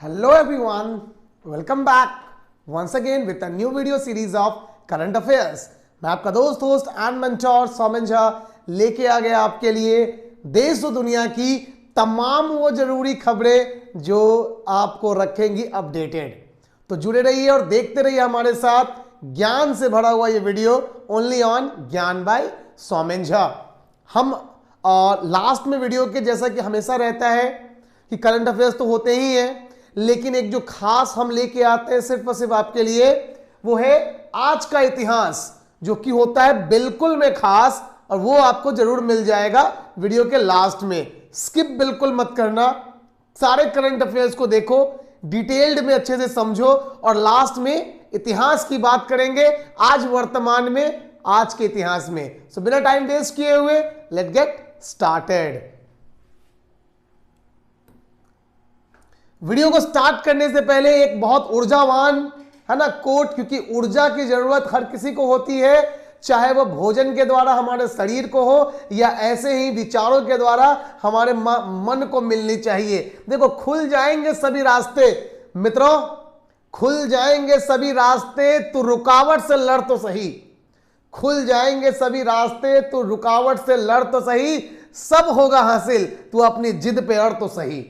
Hello everyone, welcome back once again with a new video series of current affairs। मैं आपका दोस्त and mentor Soumen Jha लेके आ गया आपके लिए देश और दुनिया की तमाम वो जरूरी खबरें जो आपको रखेंगी अपडेटेड। तो जुड़े रहिए और देखते रहिए हमारे साथ ज्ञान से भरा हुआ ये वीडियो ओनली ऑन ज्ञान बाय सौमेन झा। हम लास्ट में वीडियो के जैसा कि हमेशा रहता है कि करंट अफेयर्स तो होते ही हैं, लेकिन एक जो खास हम लेके आते हैं सिर्फ और सिर्फ आपके लिए, वो है आज का इतिहास, जो कि होता है बिल्कुल में खास, और वो आपको जरूर मिल जाएगा वीडियो के लास्ट में। स्किप बिल्कुल मत करना, सारे करंट अफेयर्स को देखो, डिटेल्ड में अच्छे से समझो, और लास्ट में इतिहास की बात करेंगे आज वर्तमान में, आज के इतिहास में। सो बिना टाइम वेस्ट किए हुए लेट गेट स्टार्टेड। वीडियो को स्टार्ट करने से पहले एक बहुत ऊर्जावान है ना कोट, क्योंकि ऊर्जा की जरूरत हर किसी को होती है, चाहे वो भोजन के द्वारा हमारे शरीर को हो या ऐसे ही विचारों के द्वारा हमारे मन को मिलनी चाहिए। देखो, खुल जाएंगे सभी रास्ते मित्रों, खुल जाएंगे सभी रास्ते, तो रुकावट से लड़ तो सही। खुल जाएंगे सभी रास्ते, तो रुकावट से लड़ तो सही, सब होगा हासिल, तू अपनी जिद पे अड़ तो सही।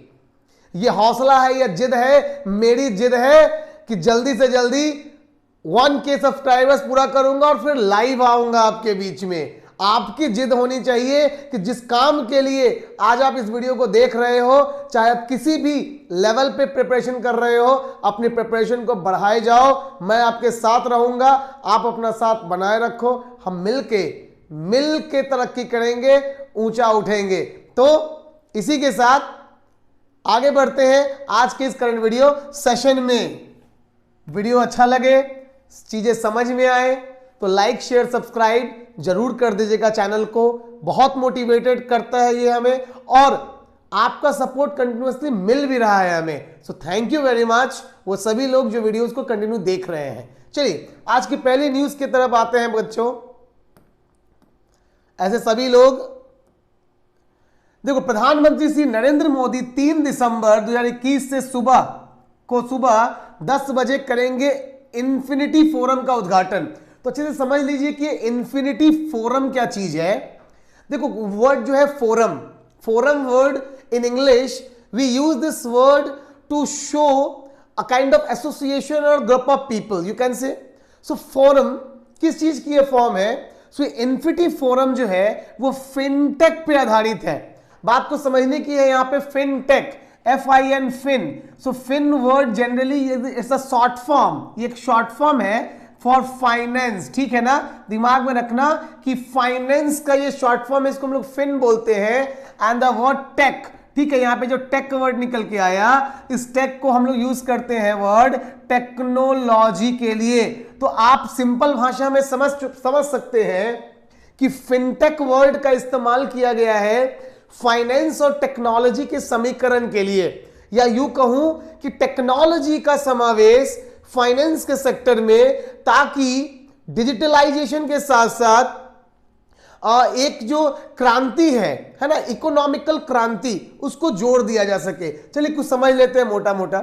ये हौसला है, ये जिद है, मेरी जिद है कि जल्दी से जल्दी 1K सब्सक्राइबर्स पूरा करूंगा और फिर लाइव आऊंगा आपके बीच में। आपकी जिद होनी चाहिए कि जिस काम के लिए आज आप इस वीडियो को देख रहे हो, चाहे आप किसी भी लेवल पे प्रिपरेशन कर रहे हो, अपनी प्रिपरेशन को बढ़ाए जाओ। मैं आपके साथ रहूंगा, आप अपना साथ बनाए रखो, हम मिलके तरक्की करेंगे, ऊंचा उठेंगे। तो इसी के साथ आगे बढ़ते हैं आज के इस करंट वीडियो सेशन में। वीडियो अच्छा लगे, चीजें समझ में आए तो लाइक शेयर सब्सक्राइब जरूर कर दीजिएगा चैनल को। बहुत मोटिवेटेड करता है ये हमें, और आपका सपोर्ट कंटिन्यूअसली मिल भी रहा है हमें। So thank you very much वो सभी लोग जो वीडियोस को कंटिन्यू देख रहे हैं। चलिए आज की पहली न्यूज की तरफ आते हैं बच्चों। ऐसे सभी लोग देखो, प्रधानमंत्री श्री नरेंद्र मोदी 3 दिसंबर 2021 से सुबह 10 बजे करेंगे इन्फिनिटी फोरम का उद्घाटन। तो अच्छे से समझ लीजिए कि इन्फिनिटी फोरम क्या चीज है। देखो, वर्ड जो है forum word in English we use this word to show a kind of association और group of people, you can say. So forum किस चीज की ये फॉर्म है? सो इन्फिनिटी फोरम जो है वो फिनटेक पे आधारित है। बात को समझने की है यहाँ पे, fintech, FIN, fin. So fin word generally it's a short form, ये एक शॉर्ट फॉर्म है फॉर फाइनेंस, ठीक है ना। दिमाग में रखना कि फाइनेंस का ये शॉर्ट फॉर्म है, इसको हम लोग फिन बोलते हैं। एंड द वर्ड टेक, ठीक है, यहाँ पे जो टेक वर्ड निकल के आया, इस टेक को हम लोग यूज करते हैं वर्ड टेक्नोलॉजी के लिए। तो आप सिंपल भाषा में समझ सकते हैं कि फिनटेक वर्ड का इस्तेमाल किया गया है फाइनेंस और टेक्नोलॉजी के समीकरण के लिए, या यूं कहूं कि टेक्नोलॉजी का समावेश फाइनेंस के सेक्टर में, ताकि डिजिटलाइजेशन के साथ साथ एक जो क्रांति है ना, इकोनॉमिकल क्रांति, उसको जोड़ दिया जा सके। चलिए कुछ समझ लेते हैं मोटा मोटा।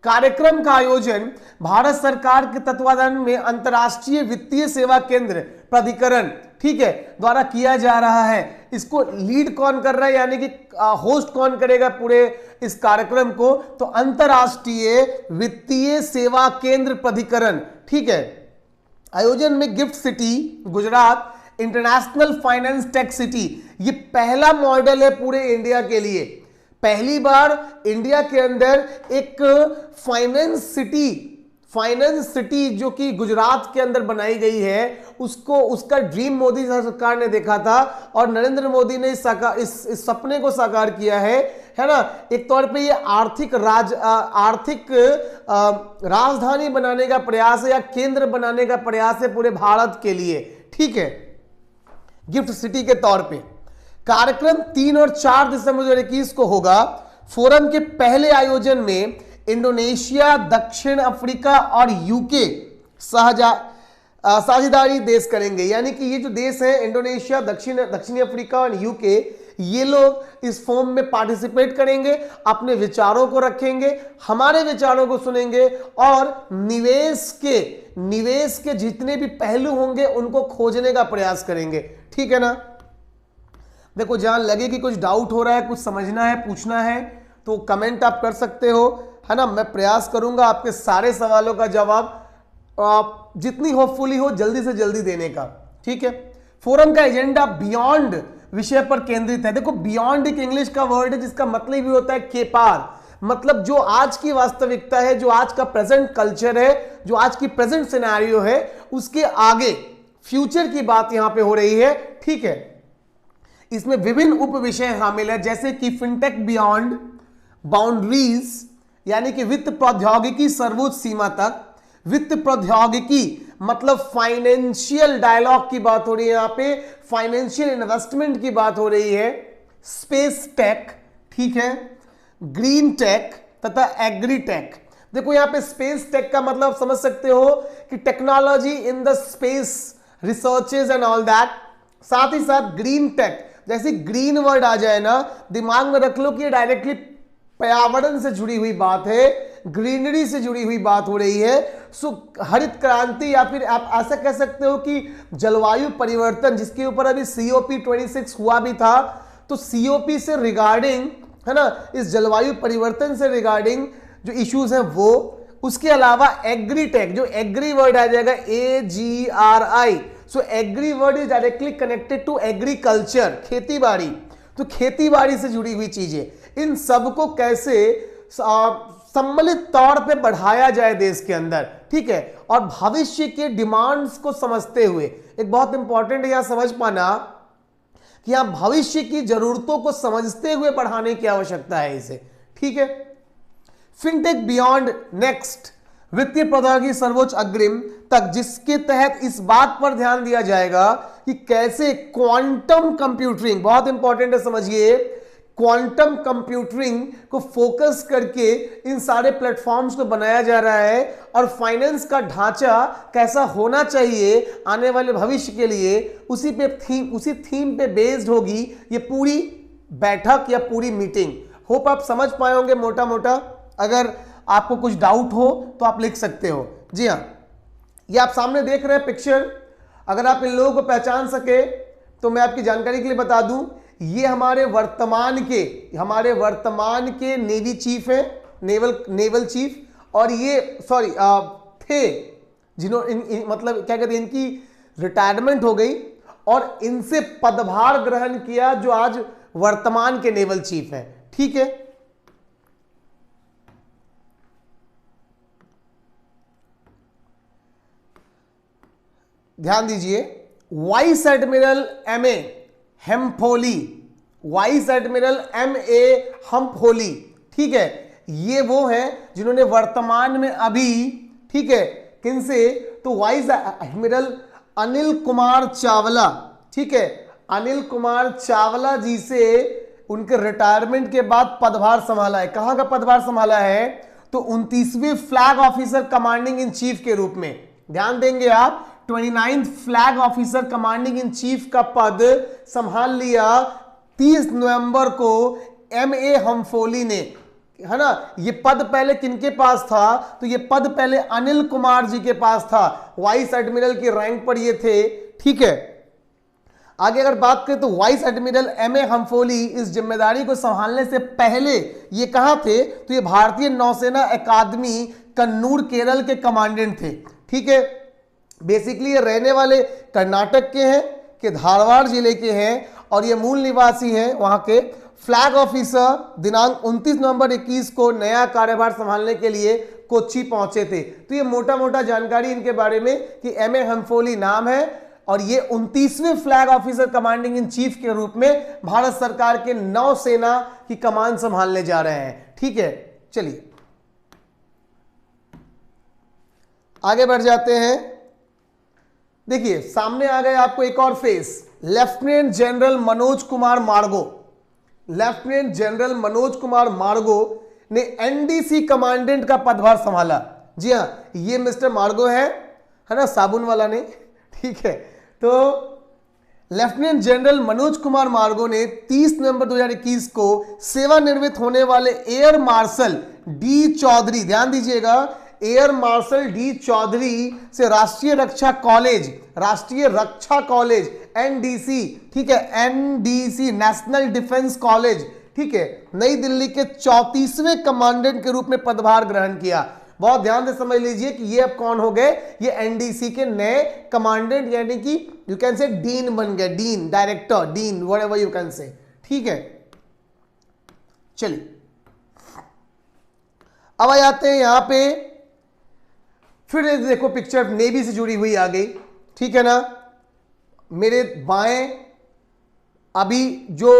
कार्यक्रम का आयोजन भारत सरकार के तत्वाधान में अंतर्राष्ट्रीय वित्तीय सेवा केंद्र प्राधिकरण, ठीक है, द्वारा किया जा रहा है। इसको लीड कौन कर रहा है, यानी कि होस्ट कौन करेगा पूरे इस कार्यक्रम को? तो अंतर्राष्ट्रीय वित्तीय सेवा केंद्र प्राधिकरण, ठीक है। आयोजन में gift city Gujarat international finance tech city, ये पहला मॉडल है पूरे इंडिया के लिए। पहली बार इंडिया के अंदर एक फाइनेंस सिटी जो कि गुजरात के अंदर बनाई गई है, उसका ड्रीम मोदी सरकार ने देखा था, और नरेंद्र मोदी ने इस सपने को साकार किया है ना। एक तौर पे ये आर्थिक राजधानी बनाने का प्रयास है, या केंद्र बनाने का प्रयास है पूरे भारत के लिए, ठीक है, गिफ्ट सिटी के तौर पे। कार्यक्रम 3 और 4 दिसंबर 2021 को होगा। फोरम के पहले आयोजन में इंडोनेशिया, दक्षिण अफ्रीका और यूके साझेदारी देश करेंगे, यानी कि ये जो देश है इंडोनेशिया, दक्षिणी अफ्रीका और यूके, ये लोग इस फोरम में पार्टिसिपेट करेंगे, अपने विचारों को रखेंगे, हमारे विचारों को सुनेंगे और निवेश के जितने भी पहलू होंगे उनको खोजने का प्रयास करेंगे। ठीक है ना। देखो, जहां लगे कि कुछ डाउट हो रहा है, कुछ समझना है, पूछना है, तो कमेंट आप कर सकते हो, है ना। मैं प्रयास करूंगा आपके सारे सवालों का जवाब जितनी होपफुली हो जल्दी से जल्दी देने का। ठीक है। फोरम का एजेंडा बियॉन्ड विषय पर केंद्रित है। देखो, बियॉन्ड एक इंग्लिश का वर्ड है जिसका मतलब भी होता है के पार, मतलब जो आज की वास्तविकता है, जो आज का प्रेजेंट कल्चर है, जो आज की प्रेजेंट सिनेरियो है, उसके आगे फ्यूचर की बात यहां पे हो रही है। ठीक है। इसमें विभिन्न उप विषय शामिल है, जैसे कि फिनटेक बियॉन्ड बाउंड्रीज, यानी कि वित्त प्रौद्योगिकी सर्वोच्च सीमा तक। वित्त प्रौद्योगिकी मतलब फाइनेंशियल डायलॉग की बात हो रही है, यहां पे फाइनेंशियल इन्वेस्टमेंट की बात हो रही है। स्पेस टेक, ठीक है, ग्रीन टेक तथा एग्री टेक। देखो, यहां पे स्पेस टेक का मतलब समझ सकते हो कि technology in the space researches and all that. साथ ही साथ ग्रीन टेक, जैसे ग्रीन वर्ड आ जाए ना, दिमाग में रख लो कि ये डायरेक्टली पर्यावरण से जुड़ी हुई बात है, ग्रीनरी से जुड़ी हुई बात हो रही है। सो हरित क्रांति, या फिर आप ऐसा कह सकते हो कि जलवायु परिवर्तन, जिसके ऊपर अभी COP26 हुआ भी था, तो COP से रिगार्डिंग, है ना, इस जलवायु परिवर्तन से रिगार्डिंग जो इश्यूज हैं वो। उसके अलावा एग्री टेक, जो एग्री वर्ड आ जाएगा AGRI, so agri word is directly connected to agriculture, खेती बाड़ी। तो खेती बाड़ी से जुड़ी हुई चीजें, इन सबको कैसे सम्मिलित तौर पे बढ़ाया जाए देश के अंदर। ठीक है। और भविष्य के डिमांड्स को समझते हुए, एक बहुत इंपॉर्टेंट यहां समझ पाना कि यहां भविष्य की जरूरतों को समझते हुए बढ़ाने की आवश्यकता है इसे। ठीक है। फिनटेक बियॉन्ड नेक्स्ट, वित्तीय प्रौद्योगिकी सर्वोच्च अग्रिम तक, जिसके तहत इस बात पर ध्यान दिया जाएगा कि कैसे क्वांटम कंप्यूटिंग, बहुत इंपॉर्टेंट है समझिए, क्वांटम कंप्यूटिंग को फोकस करके इन सारे प्लेटफॉर्म्स को बनाया जा रहा है, और फाइनेंस का ढांचा कैसा होना चाहिए आने वाले भविष्य के लिए, उसी थीम पे बेस्ड होगी ये पूरी बैठक या पूरी मीटिंग। होप आप समझ पाए होंगे मोटा मोटा। अगर आपको कुछ डाउट हो तो आप लिख सकते हो। जी हाँ, ये आप सामने देख रहे हैं पिक्चर। अगर आप इन लोगों को पहचान सके तो मैं आपकी जानकारी के लिए बता दूं, ये हमारे वर्तमान के नेवी चीफ हैं, नेवल चीफ, और ये थे जिन्होंने मतलब क्या कहते हैं, इनकी रिटायरमेंट हो गई और इनसे पदभार ग्रहण किया जो आज वर्तमान के नेवल चीफ हैं। ठीक है। ध्यान दीजिए, वाइस एडमिरल MA हेम्फोली, वाइस एडमिरल MA हेम्फोली, ठीक है, ये वो हैं जिन्होंने वर्तमान में अभी, ठीक है, किनसे, तो वाइस एडमिरल अनिल कुमार चावला, ठीक है, अनिल कुमार चावला जी से उनके रिटायरमेंट के बाद पदभार संभाला है। कहां का पदभार संभाला है, तो 29वें flag officer commanding in chief के रूप में। ध्यान देंगे आप, 29th flag officer commanding in chief का पद संभाल लिया 30 नवंबर को MA हेम्फोली ने, है ना। ये पद पहले किनके पास था, तो ये पद पहले अनिल कुमार जी के पास था, वाइस एडमिरल की रैंक पर ये थे। ठीक है। आगे अगर बात करें तो वाइस एडमिरल MA हेम्फोली इस जिम्मेदारी को संभालने से पहले ये कहां थे, तो ये भारतीय नौसेना अकादमी कन्नूर केरल के कमांडेंट थे। ठीक है। बेसिकली ये रहने वाले कर्नाटक के हैं, कि धारवाड़ जिले के हैं, और ये मूल निवासी हैं वहां के। फ्लैग ऑफिसर दिनांक 29 नवंबर 21 को नया कार्यभार संभालने के लिए कोच्चि पहुंचे थे। तो ये मोटा मोटा जानकारी इनके बारे में कि MA हेम्फोली नाम है, और ये 29वें flag officer commanding in chief के रूप में भारत सरकार के नौसेना की कमान संभालने जा रहे हैं। ठीक है। चलिए आगे बढ़ जाते हैं। देखिए, सामने आ गए आपको एक और face, lieutenant general Manoj Kumar मार्गो। लेफ्टिनेंट जनरल मनोज कुमार मार्गो ने NDC कमांडेंट का पदभार संभाला। जी हां, ये मिस्टर मार्गो है ना, साबुन वाला ने। ठीक है। तो लेफ्टिनेंट जनरल मनोज कुमार मार्गो ने 30 नवंबर 2021 को सेवानिवृत्त होने वाले एयर मार्शल डी चौधरी, ध्यान दीजिएगा, एयर मार्शल डी चौधरी से राष्ट्रीय रक्षा कॉलेज एनडीसी, ठीक है, एनडीसी नेशनल डिफेंस कॉलेज, ठीक है, नई दिल्ली के 34वें कमांडेंट के रूप में पदभार ग्रहण किया। बहुत ध्यान से समझ लीजिए कि ये अब कौन हो गए, ये एनडीसी के नए कमांडेंट, यानी कि यू कैन से डीन बन गए, dean, director, dean, whatever you can से, ठीक है। चलिए अब आ जाते हैं यहां पे, फिर देखो पिक्चर नेवी से जुड़ी हुई आ गई, ठीक है ना। मेरे बाएं अभी जो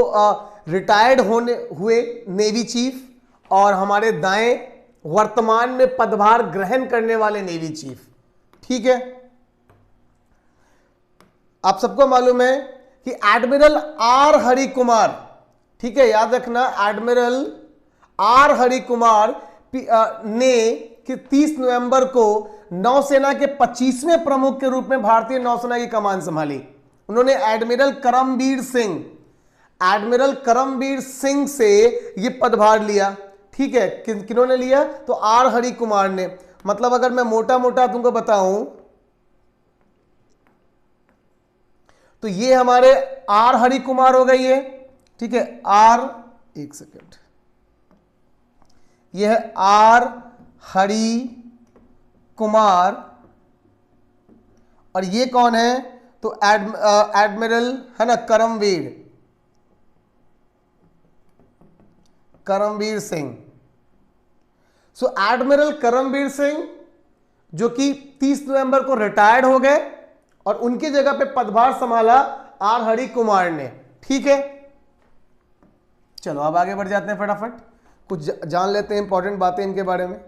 रिटायर्ड होने हुए नेवी चीफ और हमारे दाएं वर्तमान में पदभार ग्रहण करने वाले नेवी चीफ, ठीक है। आप सबको मालूम है कि एडमिरल आर हरि कुमार, ठीक है, याद रखना, एडमिरल आर हरि कुमार ने कि 30 नवंबर को नौसेना के 25वें प्रमुख के रूप में भारतीय नौसेना की कमान संभाली। उन्होंने एडमिरल करमबीर सिंह से यह पदभार लिया, ठीक है। किन्होंने लिया? तो आर हरि कुमार ने। मतलब अगर मैं मोटा मोटा तुमको बताऊं तो ये हमारे आर हरि कुमार हो गई है, ठीक है, एक सेकेंड, यह है आर हरि कुमार, और ये कौन है? तो एडमिरल है ना, करमबीर सिंह। सो एडमिरल करमबीर सिंह जो कि 30 नवंबर को रिटायर्ड हो गए और उनकी जगह पे पदभार संभाला आर हरि कुमार ने, ठीक है। चलो अब आगे बढ़ जाते हैं, फटाफट कुछ जान लेते हैं इंपॉर्टेंट बातें इनके बारे में।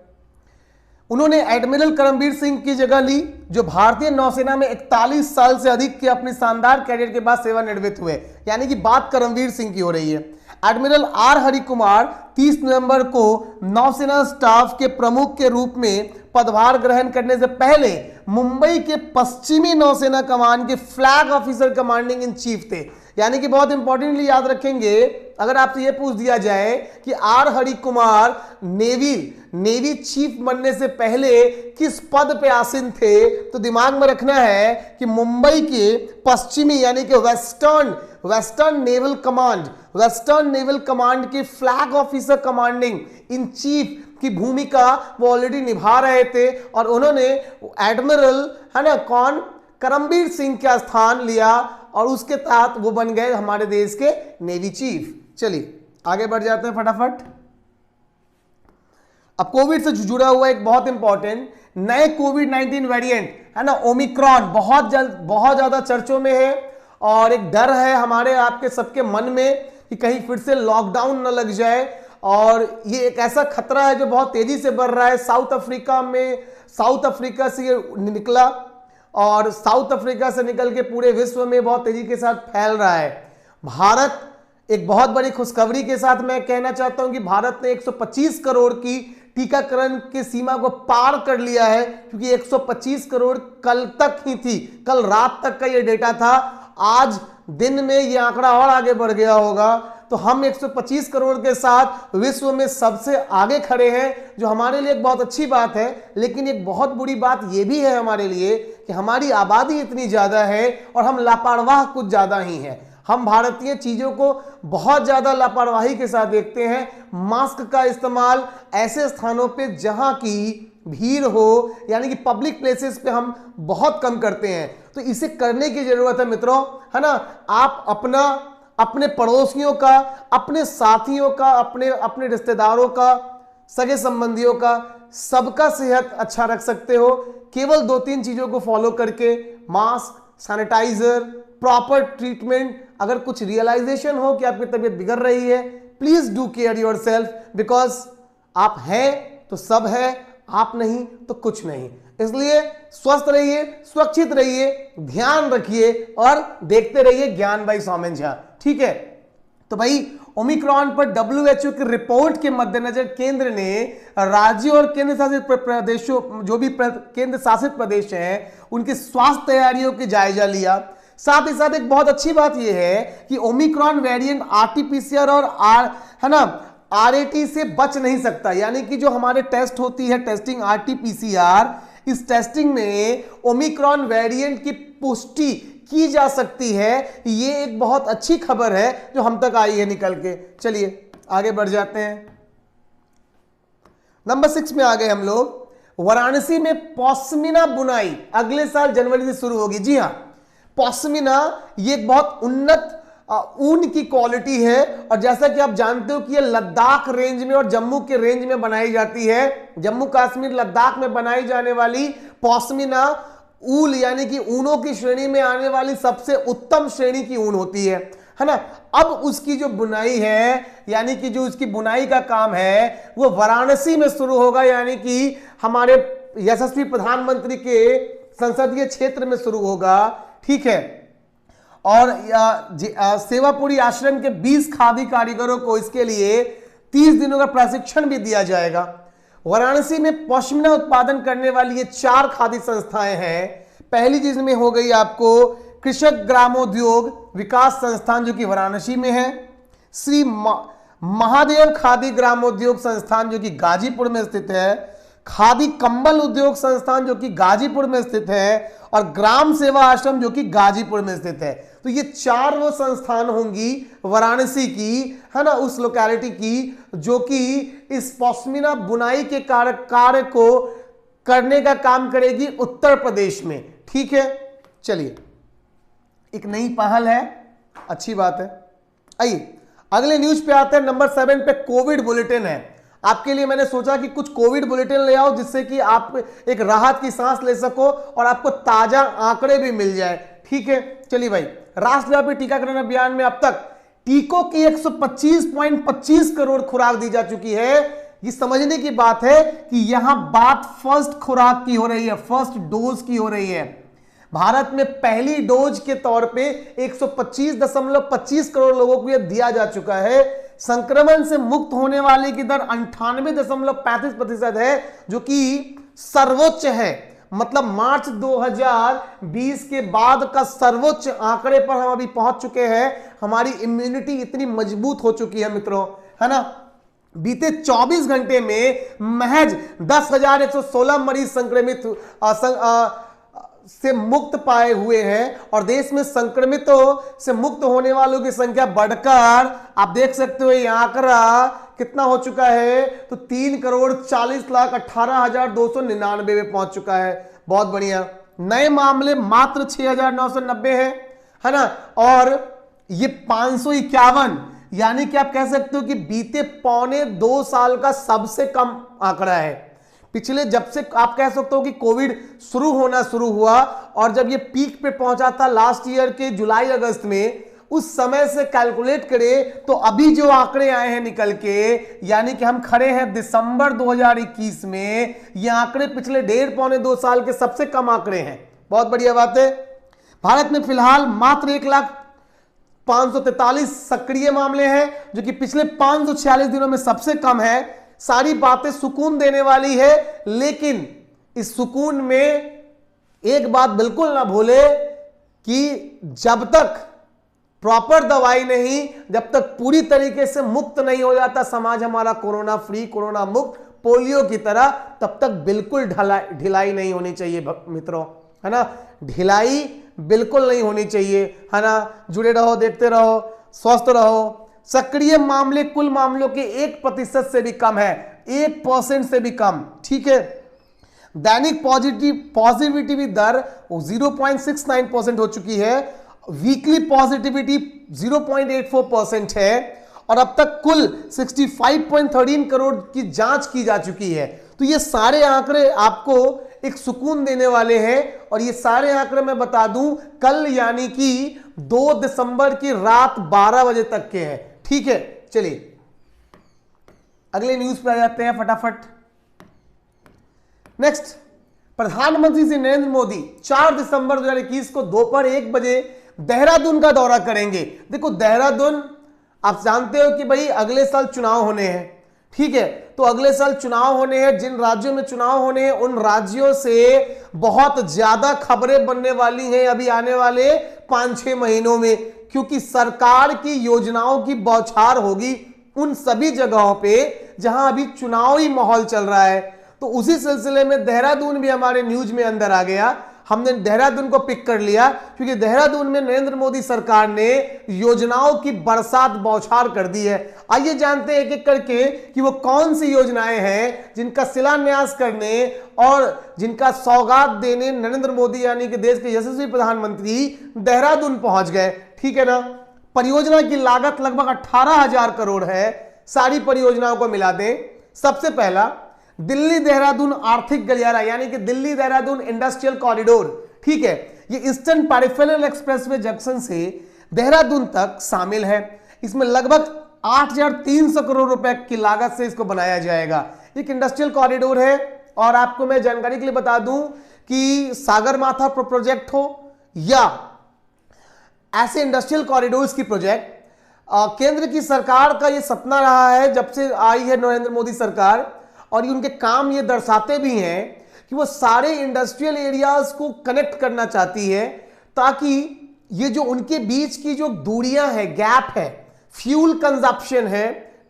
उन्होंने एडमिरल करमबीर सिंह की जगह ली, जो भारतीय नौसेना में 41 साल से अधिक के अपने शानदार कैरियर के बाद सेवानिवृत्त हुए, यानी कि बात करमबीर सिंह की हो रही है। एडमिरल आर हरि कुमार 30 नवंबर को नौसेना स्टाफ के प्रमुख के रूप में पदभार ग्रहण करने से पहले मुंबई के पश्चिमी नौसेना कमान के flag officer commanding in chief थे। यानी कि बहुत इंपॉर्टेंटली याद रखेंगे, अगर आपसे यह पूछ दिया जाए कि R Hari Kumar navy chief बनने से पहले किस पद पे आसीन थे, तो दिमाग में रखना है कि मुंबई के पश्चिमी यानी कि वेस्टर्न नेवल कमांड के flag officer commanding in chief की भूमिका वो ऑलरेडी निभा रहे थे, और उन्होंने एडमिरल है ना कौन, करमबीर सिंह का स्थान लिया और उसके तहत वो बन गए हमारे देश के नेवी चीफ। चलिए आगे बढ़ जाते हैं फटाफट। अब कोविड से जुड़ा हुआ एक बहुत इंपॉर्टेंट नए कोविड-19 वेरिएंट है ना, ओमिक्रॉन, बहुत ज्यादा चर्चों में है, और एक डर है हमारे आपके सबके मन में कि कहीं फिर से लॉकडाउन न लग जाए, और ये एक ऐसा खतरा है जो बहुत तेजी से बढ़ रहा है। साउथ अफ्रीका से ये निकला, और साउथ अफ्रीका से निकल के पूरे विश्व में बहुत तेजी के साथ फैल रहा है। भारत एक बहुत बड़ी खुशखबरी के साथ मैं कहना चाहता हूं कि भारत ने 125 करोड़ की टीकाकरण की सीमा को पार कर लिया है, क्योंकि 125 करोड़ कल तक ही थी, कल रात तक का ये डेटा था। आज दिन में ये आंकड़ा और आगे बढ़ गया होगा, तो हम 125 करोड़ के साथ विश्व में सबसे आगे खड़े हैं, जो हमारे लिए एक बहुत अच्छी बात है। लेकिन एक बहुत बुरी बात यह भी है हमारे लिए कि हमारी आबादी इतनी ज्यादा है और हम लापरवाह कुछ ज्यादा ही हैं। हम भारतीय चीजों को बहुत ज्यादा लापरवाही के साथ देखते हैं। मास्क का इस्तेमाल ऐसे स्थानों पे जहां की भीड़ हो, यानी कि पब्लिक प्लेसेस पे हम बहुत कम करते हैं, तो इसे करने की जरूरत है मित्रों, है ना। आप अपने पड़ोसियों का, अपने साथियों का, अपने रिश्तेदारों का, सगे संबंधियों का, सबका सेहत अच्छा रख सकते हो केवल 2-3 चीजों को फॉलो करके। Mask, sanitiser, proper treatment. अगर कुछ रियलाइजेशन हो कि आपकी तबीयत बिगड़ रही है, please do care yourself, because आप हैं तो सब है, आप नहीं तो कुछ नहीं। इसलिए स्वस्थ रहिए, सुरक्षित रहिए, ध्यान रखिए और देखते रहिए ज्ञान बाई सौमेन झा, ठीक है। तो भाई ओमिक्रॉन पर WHO की रिपोर्ट के मद्देनजर केंद्र ने राज्यों और केंद्र शासित प्रदेशों, जो भी केंद्र शासित प्रदेश हैं, उनके स्वास्थ्य तैयारियों की जायजा लिया। साथ ही साथ एक बहुत अच्छी बात यह है कि ओमिक्रॉन वेरिएंट आरटीपीसीआर और है ना आरएटी से बच नहीं सकता, यानी कि जो हमारे टेस्ट होती है टेस्टिंग आरटीपीसीआर, इस टेस्टिंग में ओमिक्रॉन वेरिएंट की पुष्टि की जा सकती है। ये एक बहुत अच्छी खबर है जो हम तक आई है निकल के। चलिए आगे बढ़ जाते हैं। नंबर 6 में आ गए हम लोग। वाराणसी में पॉश्मीना बुनाई अगले साल जनवरी से शुरू होगी। जी हां, पॉश्मीना ये एक बहुत उन्नत ऊन की क्वालिटी है और जैसा कि आप जानते हो कि ये लद्दाख रेंज में और जम्मू के रेंज में बनाई जाती है। जम्मू कश्मीर लद्दाख में बनाई जाने वाली पॉश्मीना ऊल यानी कि ऊनों की श्रेणी में आने वाली सबसे उत्तम श्रेणी की ऊन होती है ना। अब उसकी जो बुनाई है यानी कि जो उसकी बुनाई का काम है वो वाराणसी में शुरू होगा, यानी कि हमारे यशस्वी प्रधानमंत्री के संसदीय क्षेत्र में शुरू होगा। ठीक है, और सेवापुरी आश्रम के 20 खादी कारीगरों को इसके लिए 30 दिनों का प्रशिक्षण भी दिया जाएगा। वाराणसी में पश्मीना उत्पादन करने वाली ये 4 खादी संस्थाएं हैं। पहली चीज में हो गई आपको कृषक ग्रामोद्योग विकास संस्थान जो कि वाराणसी में है, श्री महादेव खादी ग्रामोद्योग संस्थान जो कि गाजीपुर में स्थित है, खादी कंबल उद्योग संस्थान जो कि गाजीपुर में स्थित है, और ग्राम सेवा आश्रम जो कि गाजीपुर में स्थित है। तो ये 4 वो संस्थान होंगी वाराणसी की, है ना, उस लोकेलिटी की जो कि इस पश्मीना बुनाई के कार्य को करने का काम करेगी उत्तर प्रदेश में। ठीक है, चलिए एक नई पहल है, अच्छी बात है। आइए अगले न्यूज पे आते हैं। नंबर 7 पे कोविड बुलेटिन है। आपके लिए मैंने सोचा कि कुछ कोविड बुलेटिन ले आओ जिससे कि आप एक राहत की सांस ले सको और आपको ताजा आंकड़े भी मिल जाए। ठीक है, चलिए भाई, राष्ट्रव्यापी टीकाकरण अभियान में अब तक टीकों की 125.25 करोड़ खुराक दी जा चुकी है। ये समझने की बात है कि यहां बात फर्स्ट खुराक की हो रही है, फर्स्ट डोज की हो रही है। भारत में पहली डोज के तौर पे 125.25 करोड़ लोगों को यह दिया जा चुका है। संक्रमण से मुक्त होने वाले की दर 98.35% है जो कि सर्वोच्च है। मतलब मार्च 2020 के बाद का सर्वोच्च आंकड़े पर हम अभी पहुंच चुके हैं। हमारी इम्यूनिटी इतनी मजबूत हो चुकी है मित्रों, है ना। बीते 24 घंटे में महज 10,116 मरीज संक्रमित से मुक्त पाए हुए हैं और देश में संक्रमितों से मुक्त होने वालों की संख्या बढ़कर आप देख सकते हो ये आंकड़ा कितना हो चुका है, तो 3,40,18,299 में पहुंच चुका है। बहुत बढ़िया। नए मामले मात्र 6,990 है ना, और ये 551 यानी कि आप कह सकते हो कि बीते 1.25 साल का सबसे कम आंकड़ा है। पिछले जब से आप कह सकते हो कि कोविड शुरू हुआ और जब ये पीक पे पहुंचा था लास्ट ईयर के जुलाई अगस्त में, उस समय से कैलकुलेट करें तो अभी जो आंकड़े आए हैं निकल के, यानी कि हम खड़े हैं दिसंबर 2021 में, ये आंकड़े पिछले 1.5-2 साल के सबसे कम आंकड़े हैं। बहुत बढ़िया बात है। भारत में फिलहाल मात्र 1,543 सक्रिय मामले हैं जो कि पिछले 546 दिनों में सबसे कम है। सारी बातें सुकून देने वाली है, लेकिन इस सुकून में एक बात बिल्कुल ना भूले कि जब तक प्रॉपर दवाई नहीं, जब तक पूरी तरीके से मुक्त नहीं हो जाता समाज हमारा कोरोना फ्री, कोरोना मुक्त, पोलियो की तरह, तब तक बिल्कुल ढिलाई नहीं होनी चाहिए मित्रों, है ना। ढिलाई बिल्कुल नहीं होनी चाहिए, है ना। जुड़े रहो, देखते रहो, स्वस्थ रहो। सक्रिय मामले कुल मामलों के 1% से भी कम है, 1% से भी कम। ठीक है। दैनिक पॉजिटिविटी दर 0.69% हो चुकी है। वीकली पॉजिटिविटी 0.84% है और अब तक कुल 65.13 करोड़ की जांच की जा चुकी है। तो ये सारे आंकड़े आपको एक सुकून देने वाले हैं और ये सारे आंकड़े मैं बता दूं कल यानी कि 2 दिसंबर की रात 12 बजे तक के हैं। ठीक है, चलिए अगले न्यूज पे आ जाते हैं फटाफट। नेक्स्ट, प्रधानमंत्री श्री नरेंद्र मोदी 4 दिसंबर 2021 को दोपहर 1 बजे देहरादून का दौरा करेंगे। देखो देहरादून आप जानते हो कि भाई अगले साल चुनाव होने हैं। ठीक है, तो अगले साल चुनाव होने हैं, जिन राज्यों में चुनाव होने हैं उन राज्यों से बहुत ज्यादा खबरें बनने वाली हैं अभी आने वाले 5-6 महीनों में, क्योंकि सरकार की योजनाओं की बौछार होगी उन सभी जगहों पे जहां अभी चुनावी माहौल चल रहा है। तो उसी सिलसिले में देहरादून भी हमारे न्यूज में अंदर आ गया। हमने देहरादून को पिक कर लिया क्योंकि देहरादून में नरेंद्र मोदी सरकार ने योजनाओं की बरसात बौछार कर दी है। आइए जानते हैं एक एक करके कि वो कौन सी योजनाएं हैं जिनका शिलान्यास करने और जिनका सौगात देने नरेंद्र मोदी यानी कि देश के यशस्वी प्रधानमंत्री देहरादून पहुंच गए। ठीक है ना। परियोजना की लागत लगभग 18,000 करोड़ है। सारी परियोजनाओं को मिला दें, सबसे पहला दिल्ली देहरादून आर्थिक गलियारा यानी कि दिल्ली देहरादून इंडस्ट्रियल कॉरिडोर। ठीक है, ये ईस्टर्न पेरिफेरल एक्सप्रेसवे जंक्शन से देहरादून तक शामिल है। इसमें लगभग 8,300 करोड़ रुपए की लागत से इसको बनाया जाएगा। एक इंडस्ट्रियल कॉरिडोर है। और आपको मैं जानकारी के लिए बता दूं कि सागरमाथा प्रोजेक्ट हो या ऐसे इंडस्ट्रियल कॉरिडोर्स की प्रोजेक्ट, केंद्र की सरकार का ये सपना रहा है जब से आई है नरेंद्र मोदी सरकार, और ये उनके काम ये दर्शाते भी हैं कि वो सारे इंडस्ट्रियल एरियाज को कनेक्ट करना चाहती है ताकि ये जो उनके बीच की जो दूरियां हैं, गैप है, फ्यूल कंजप्शन है,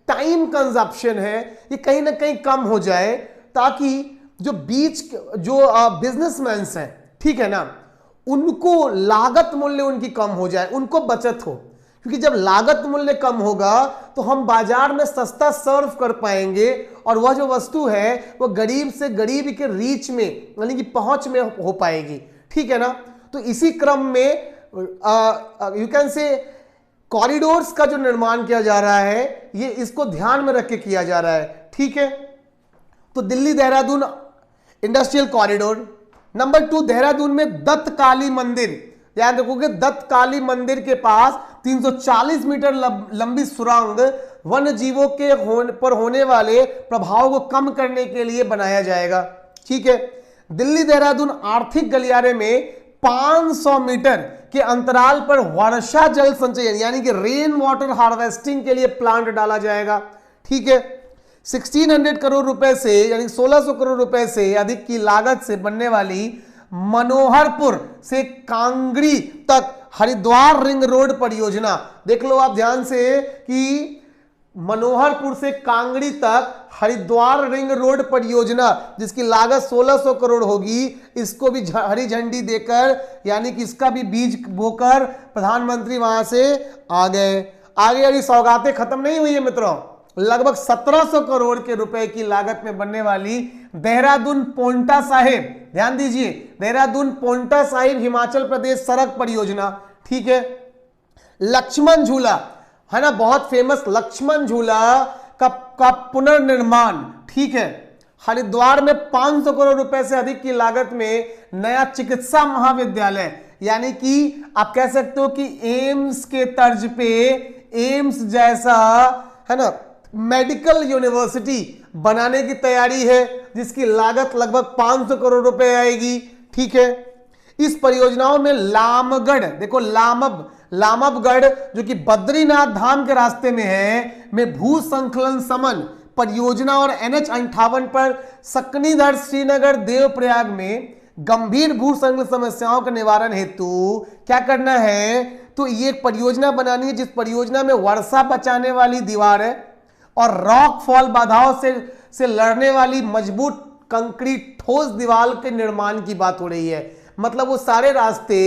टाइम कंजप्शन है, ये कहीं ना कहीं कम हो जाए ताकि जो बीच जो बिजनेसमैन हैं, ठीक है ना, उनको लागत मूल्य उनकी कम हो जाए, उनको बचत हो। क्योंकि जब लागत मूल्य कम होगा तो हम बाजार में सस्ता सर्व कर पाएंगे और वह जो वस्तु है वो गरीब से गरीब के रीच में यानी कि पहुंच में हो पाएगी। ठीक है ना। तो इसी क्रम में यू कैन से कॉरिडोर्स का जो निर्माण किया जा रहा है ये इसको ध्यान में रख के किया जा रहा है। ठीक है, तो Delhi Dehradun industrial corridor. Number 2, Dehradun में दत्त काली मंदिर। याद रखोगे दत्त काली मंदिर के पास 340 मीटर लंबी सुरंग वन्य जीवों के पर होने वाले प्रभाव को कम करने के लिए बनाया जाएगा। ठीक है, दिल्ली देहरादून आर्थिक गलियारे में 500 मीटर के अंतराल पर वर्षा जल संचयन यानी कि रेन वाटर हार्वेस्टिंग के लिए प्लांट डाला जाएगा। ठीक है, 1600 करोड़ रुपए से यानी 1600 करोड़ रुपए से अधिक की लागत से बनने वाली मनोहरपुर से कांगड़ी तक हरिद्वार रिंग रोड परियोजना। देख लो आप ध्यान से कि मनोहरपुर से कांगड़ी तक हरिद्वार रिंग रोड परियोजना जिसकी लागत 1600 करोड़ होगी, इसको भी हरी झंडी देकर यानी कि इसका भी बीज बोकर प्रधानमंत्री वहां से आ गए। आगे अभी सौगातें खत्म नहीं हुई है मित्रों। लगभग 1700 करोड़ के रुपए की लागत में बनने वाली देहरादून पोंटा साहिब, ध्यान दीजिए, देहरादून पोंटा साहिब हिमाचल प्रदेश सड़क परियोजना। ठीक है, लक्ष्मण झूला है ना, बहुत फेमस लक्ष्मण झूला का पुनर्निर्माण। ठीक है, हरिद्वार में 500 करोड़ रुपए से अधिक की लागत में नया चिकित्सा महाविद्यालय यानी कि आप कह सकते हो कि एम्स के तर्ज पे एम्स जैसा है ना मेडिकल यूनिवर्सिटी बनाने की तैयारी है जिसकी लागत लगभग 500 करोड़ रुपए आएगी। ठीक है, इस परियोजनाओं में लामगढ़, देखो लामबगढ़ जो कि बद्रीनाथ धाम के रास्ते में है, में भू संकलन समन परियोजना और NH58 पर सकनीधर श्रीनगर देवप्रयाग में गंभीर भू संकलन समस्याओं के निवारण हेतु क्या करना है, तो ये एक परियोजना बनानी है जिस परियोजना में वर्षा बचाने वाली दीवार है और रॉक फॉल बाधाओं से लड़ने वाली मजबूत कंक्रीट ठोस दीवार के निर्माण की बात हो रही है। मतलब वो सारे रास्ते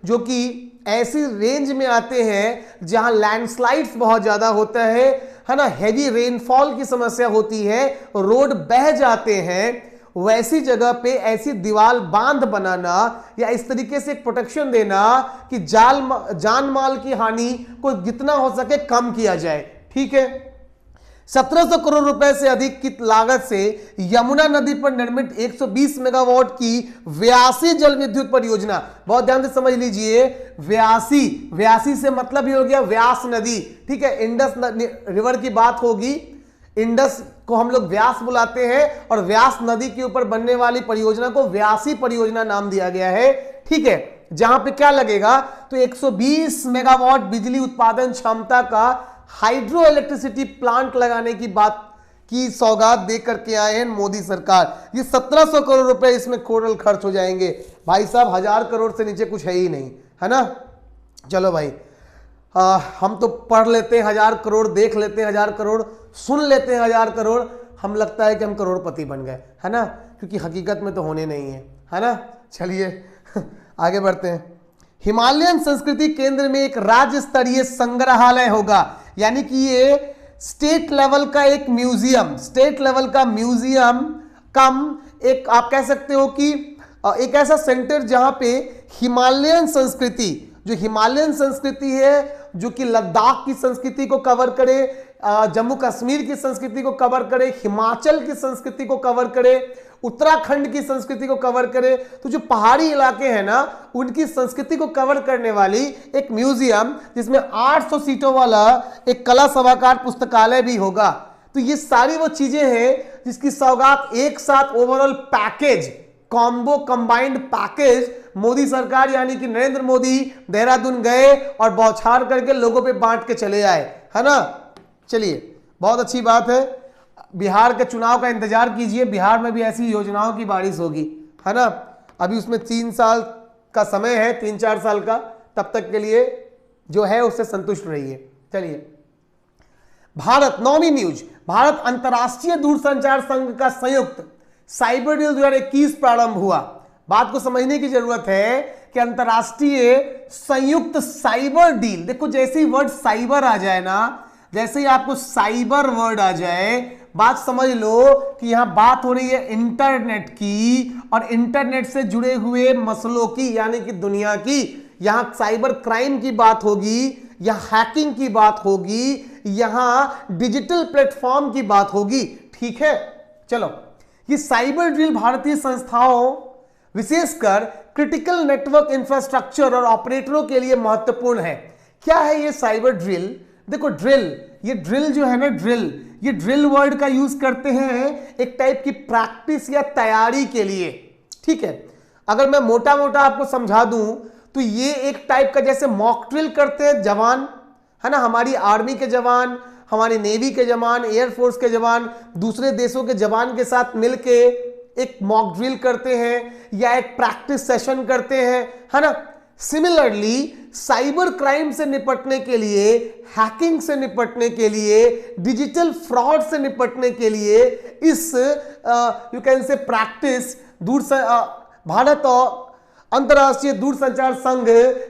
जो कि ऐसी रेंज में आते हैं जहां लैंडस्लाइड्स बहुत ज्यादा होता है ना, हेवी रेनफॉल की समस्या होती है, रोड बह जाते हैं, वैसी जगह पे ऐसी दीवार बांध बनाना या इस तरीके से एक प्रोटेक्शन देना कि जान माल की हानि को जितना हो सके कम किया जाए। ठीक है, 1700 करोड़ रुपए से अधिक की लागत से यमुना नदी पर निर्मित 120 मेगावाट की व्यासी जल विद्युत परियोजना। बहुत ध्यान से समझ लीजिए, व्यासी से मतलब ही हो गया व्यास नदी। ठीक है, इंडस रिवर की बात होगी, इंडस को हम लोग व्यास बुलाते हैं और व्यास नदी के ऊपर बनने वाली परियोजना को व्यासी परियोजना नाम दिया गया है। ठीक है, जहां पे क्या लगेगा, तो 120 मेगावाट बिजली उत्पादन क्षमता का हाइड्रो इलेक्ट्रिसिटी प्लांट लगाने की बात की सौगात दे करके आए हैं मोदी सरकार। ये 1700 करोड़ रुपए इसमें टोटल खर्च हो जाएंगे भाई साहब, 1000 करोड़ से नीचे कुछ है ही नहीं, है ना। चलो भाई, हम तो पढ़ लेते हैं 1000 करोड़, देख लेते हैं 1000 करोड़, सुन लेते हैं 1000 करोड़, हम लगता है कि हम करोड़पति बन गए, है ना, क्योंकि हकीकत में तो होने नहीं है ना। चलिए आगे बढ़ते हैं। हिमालयन संस्कृति केंद्र में एक राज्य स्तरीय संग्रहालय होगा, यानी कि ये स्टेट लेवल का एक म्यूजियम, स्टेट लेवल का म्यूजियम कम एक आप कह सकते हो कि एक ऐसा सेंटर जहां पे हिमालयन संस्कृति, जो हिमालयन संस्कृति है, जो कि लद्दाख की संस्कृति को कवर करे, जम्मू कश्मीर की संस्कृति को कवर करे, हिमाचल की संस्कृति को कवर करे, उत्तराखंड की संस्कृति को कवर करे, तो जो पहाड़ी इलाके हैं ना उनकी संस्कृति को कवर करने वाली एक म्यूजियम, जिसमें 800 सीटों वाला एक कला सभागार पुस्तकालय भी होगा। तो ये सारी वो चीजें हैं जिसकी सौगात एक साथ overall package, combo combined package Modi सरकार यानी कि नरेंद्र मोदी देहरादून गए और बौछार करके लोगों पे बांट के चले आए, है ना। चलिए, बहुत अच्छी बात है। बिहार के चुनाव का इंतजार कीजिए, बिहार में भी ऐसी योजनाओं की बारिश होगी, है ना। अभी उसमें 3 साल का समय है, 3-4 साल का, तब तक के लिए जो है उससे संतुष्ट रहिए। चलिए, भारत, नौवीं न्यूज, भारत अंतरराष्ट्रीय दूरसंचार संघ का संयुक्त साइबर डील 2021 प्रारंभ हुआ। बात को समझने की जरूरत है कि अंतरराष्ट्रीय संयुक्त साइबर डील, देखो जैसे ही वर्ड साइबर आ जाए ना, जैसे ही आपको साइबर वर्ड आ जाए, बात समझ लो कि यहां बात हो रही है इंटरनेट की, और इंटरनेट से जुड़े हुए मसलों की, यानी कि दुनिया की। यहां साइबर क्राइम की बात होगी, यहां हैकिंग की बात होगी, यहां डिजिटल प्लेटफॉर्म की बात होगी, ठीक है। चलो, ये साइबर ड्रिल भारतीय संस्थाओं, विशेषकर क्रिटिकल नेटवर्क इंफ्रास्ट्रक्चर और ऑपरेटरों के लिए महत्वपूर्ण है। क्या है ये साइबर ड्रिल? देखो, ड्रिल, ये ड्रिल जो है ना, ड्रिल, ये ड्रिल वर्ड का यूज करते हैं एक टाइप की प्रैक्टिस या तैयारी के लिए, ठीक है। अगर मैं मोटा मोटा आपको समझा दूं तो ये एक टाइप का, जैसे मॉक ड्रिल करते हैं जवान, है ना, हमारी आर्मी के जवान, हमारी नेवी के जवान, एयरफोर्स के जवान दूसरे देशों के जवान के साथ मिलके एक मॉक ड्रिल करते हैं या एक प्रैक्टिस सेशन करते हैं, है ना। सिमिलरली साइबर क्राइम से निपटने के लिए, हैकिंग से निपटने के लिए, डिजिटल फ्रॉड से निपटने के लिए इस यू कैन से प्रैक्टिस भारत और अंतरराष्ट्रीय दूरसंचार संघ